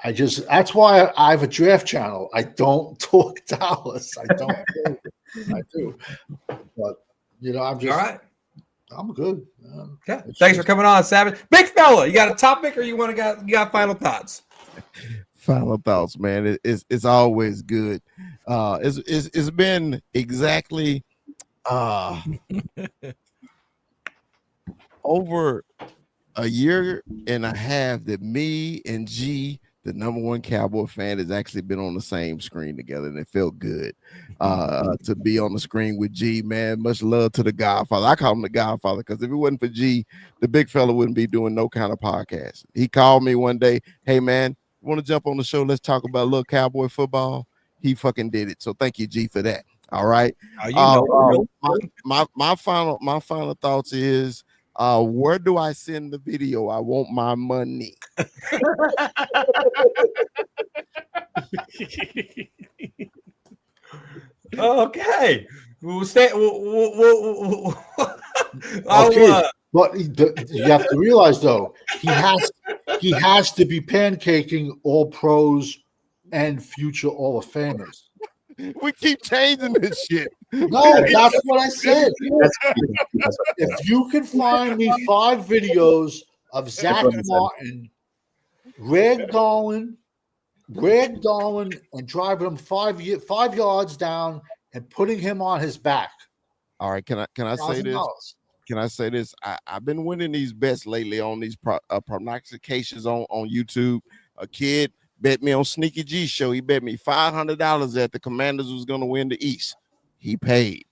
Speaker 3: that's why I have a draft channel. I don't talk Dallas. I don't. I do, but I'm just
Speaker 1: all right.
Speaker 3: I'm good.
Speaker 1: Okay. Thanks for coming on, Savage. Big fella, you got a topic or you got final thoughts?
Speaker 2: Final thoughts, man. It's always good. It's been exactly over a year and a half that me and G, the number one Cowboy fan, has actually been on the same screen together, and it felt good to be on the screen with G, man. Much love to the Godfather. I call him the Godfather because if it wasn't for G, the big fella wouldn't be doing no kind of podcast. He called me one day, hey, man, you want to jump on the show? Let's talk about a little Cowboy football. He fucking did it. So thank you, G, for that. All right. My final thoughts is, where do I send the video? I want my money.
Speaker 1: Okay. We'll stay.
Speaker 3: But you have to realize, though, he has to be pancaking all pros and future Hall of Famers.
Speaker 2: We keep changing this shit.
Speaker 3: No, that's what I said.
Speaker 5: That's
Speaker 3: If you can find me 5 videos of Zach Martin ragdolling and driving him 5 yards down and putting him on his back.
Speaker 2: All right, can I say this?
Speaker 3: $1,000.
Speaker 2: Can I say this? I've been winning these bets lately on these prognostications on YouTube. A kid bet me on Sneaky G show. He bet me $500 that the Commanders was going to win the East. He paid.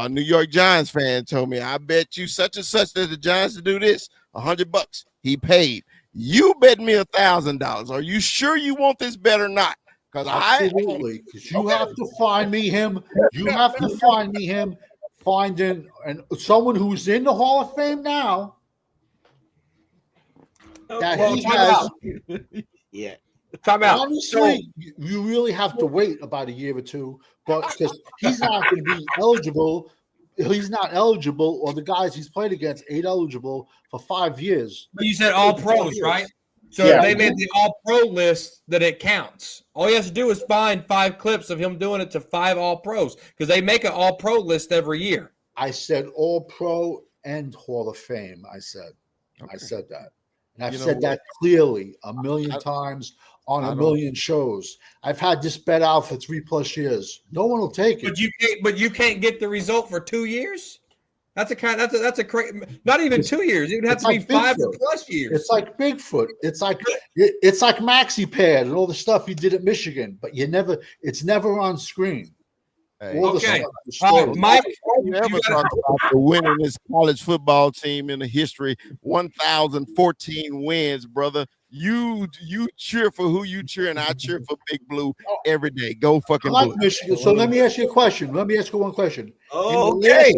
Speaker 2: New York Giants fan told me, I bet you such and such that the Giants to do this. $100. He paid. You bet me $1,000. Are you sure you want this bet or not? Because
Speaker 3: absolutely, because you have to find me him. You have to find me him. Finding and someone who's in the Hall of Fame now that he has.
Speaker 4: Yeah.
Speaker 1: Time out.
Speaker 3: Honestly, you really have to wait about a year or two, but because he's not going to be eligible. He's not eligible, or the guys he's played against ain't eligible for 5 years.
Speaker 1: But you said all pros, right? So
Speaker 5: Yeah.
Speaker 1: if they made the all pro list, that it counts. All he has to do is find 5 clips of him doing it to 5 all pros, because they make an all pro list every year.
Speaker 3: I said all pro and Hall of Fame. I said that. And I've said that clearly a million times on a million shows. I've had this bet out for 3+ years. No one will take it.
Speaker 1: But you can't get the result for 2 years. That's a crazy. Not even 2 years. It would have to be 5+ years.
Speaker 3: It's like Bigfoot. It's like Maxi Pad and all the stuff you did at Michigan, but it's never on screen.
Speaker 2: Hey.
Speaker 1: Okay. Mike,
Speaker 2: you ever talk about the winningest college football team in the history? 1,014 wins, brother. You cheer for who you cheer, and I cheer for Big Blue every day. Go fucking
Speaker 3: I like
Speaker 2: Blue.
Speaker 3: Michigan. So let me ask you a question. Let me ask you one question.
Speaker 4: Oh,
Speaker 3: In the
Speaker 4: okay.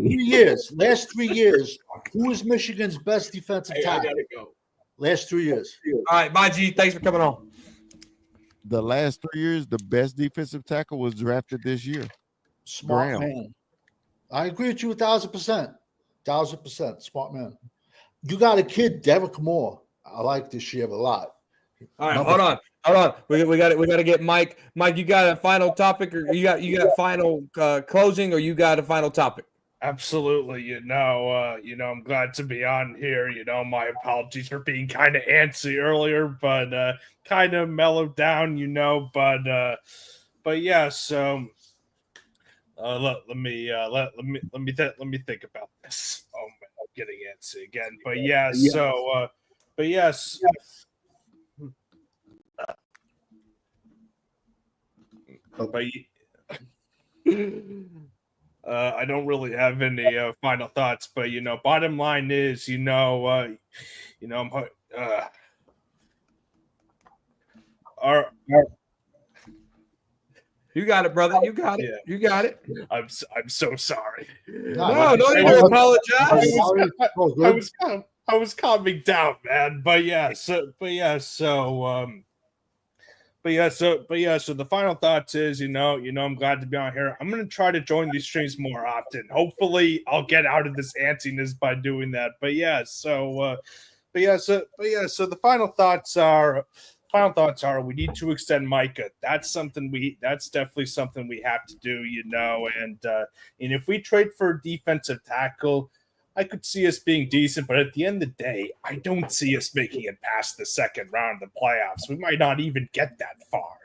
Speaker 3: last 3 years, who is Michigan's best defensive tackle? Last 3 years.
Speaker 1: all right, bye, G. Thanks for coming on.
Speaker 2: The last 3 years, the best defensive tackle was drafted this year.
Speaker 3: Smart
Speaker 2: Graham.
Speaker 3: man. I agree with you 1,000%. 1,000%. Smart man. You got a kid, Derek Moore. I like this year a lot.
Speaker 1: All right, hold on. We got to get Mike. Mike, you got a final topic, or you got final closing, or you got a final topic?
Speaker 6: Absolutely. I'm glad to be on here. My apologies for being kind of antsy earlier, but kind of mellowed down, but yeah, so let me think about this. Oh man, I'm getting antsy again. But yeah, so but yes. But I don't really have any final thoughts, but bottom line is,
Speaker 1: You got it, brother. You got it.
Speaker 6: Yeah.
Speaker 1: You got it.
Speaker 6: I'm so sorry.
Speaker 1: No, don't even apologize.
Speaker 6: I was calming down, man. So the final thoughts is, I'm glad to be on here. I'm gonna try to join these streams more often. Hopefully, I'll get out of this antsiness by doing that. So the final thoughts are we need to extend Micah. That's definitely something we have to do, and if we trade for a defensive tackle, I could see us being decent, but at the end of the day, I don't see us making it past the second round of the playoffs. We might not even get that far.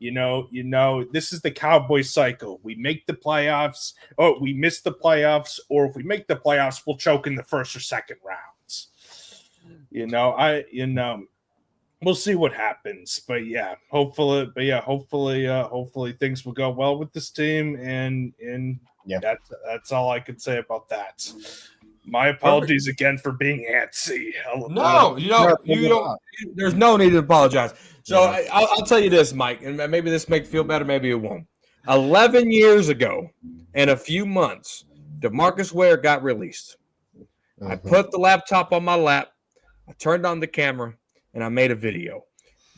Speaker 6: This is the Cowboy cycle. We make the playoffs, or we miss the playoffs, or if we make the playoffs, we'll choke in the first or second rounds. We'll see what happens, hopefully things will go well with this team, and that's all I can say about that. My apologies again for being antsy.
Speaker 1: No, you don't. There's no need to apologize. So I'll tell you this, Mike, and maybe this makes you feel better, maybe it won't. 11 years ago, in a few months, DeMarcus Ware got released. I put the laptop on my lap, I turned on the camera, and I made a video.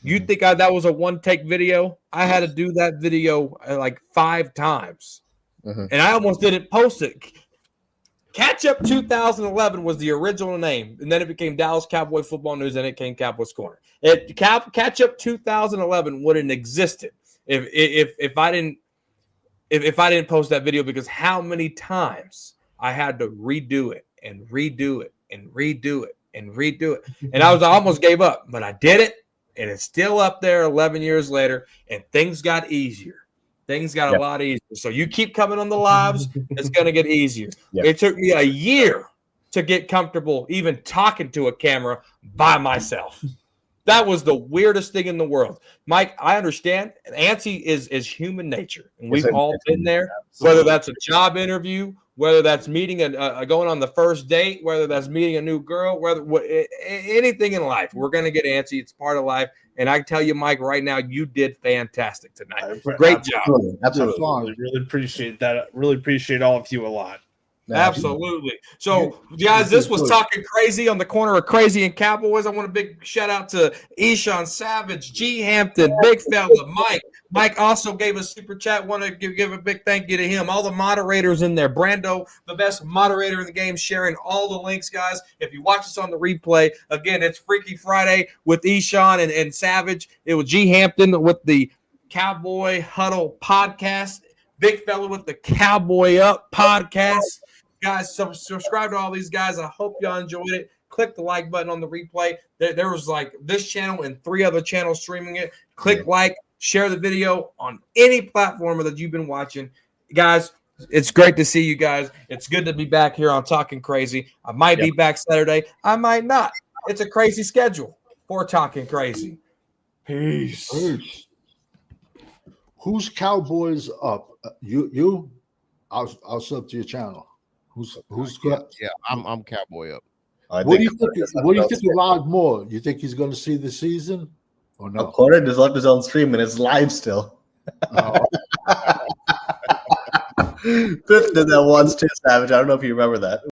Speaker 1: You think that was a one-take video? I had to do that video like 5 times, and I almost didn't post it. Catch Up 2011 was the original name, and then it became Dallas Cowboy Football News, and it came Cowboys Corner. Catch Up 2011 wouldn't existed if if I didn't post that video, because how many times I had to redo it and redo it and redo it and redo it. And I almost gave up, but I did it, and it's still up there 11 years later, and things got easier. Things got a lot easier. So you keep coming on the lives, it's going to get easier. It took me a year to get comfortable even talking to a camera by myself. That was the weirdest thing in the world. Mike, I understand. Antsy is human nature, and we've all been there, whether that's a job interview, whether that's meeting going on the first date, whether that's meeting a new girl, anything in life. We're going to get antsy. It's part of life. And I tell you, Mike, right now, you did fantastic tonight. Great job.
Speaker 5: Absolutely.
Speaker 6: Really appreciate that. Really appreciate all of you a lot.
Speaker 1: Absolutely. So, guys, this was Talking Crazy on the corner of Crazy and Cowboys. I want a big shout out to Eshawn Savage, G. Hampton, Big Fella, Mike. Mike also gave a super chat. Want to give a big thank you to him. All the moderators in there. Brando, the best moderator in the game, sharing all the links, guys. If you watch us on the replay, again, it's Freaky Friday with Eshawn and Savage. It was G. Hampton with the Cowboy Huddle podcast. Big Fella with the Cowboy Up podcast. Guys, subscribe to all these guys. I hope y'all enjoyed it. Click the like button on the replay. There was like this channel and 3 other channels streaming it. Click like, share the video on any platform that you've been watching. Guys, it's great to see you guys. It's good to be back here on Talking Crazy. I might be back Saturday. I might not. It's a crazy schedule for Talking Crazy. Peace.
Speaker 3: Who's Cowboys up? You? I'll sub to your channel. Who's
Speaker 2: I'm Cowboy up.
Speaker 3: What do you think of Rod Moore? You think he's going to see the season or no?
Speaker 5: Porter just left his own stream and it's live still. Fifth did that once too, Savage. I don't know if you remember that.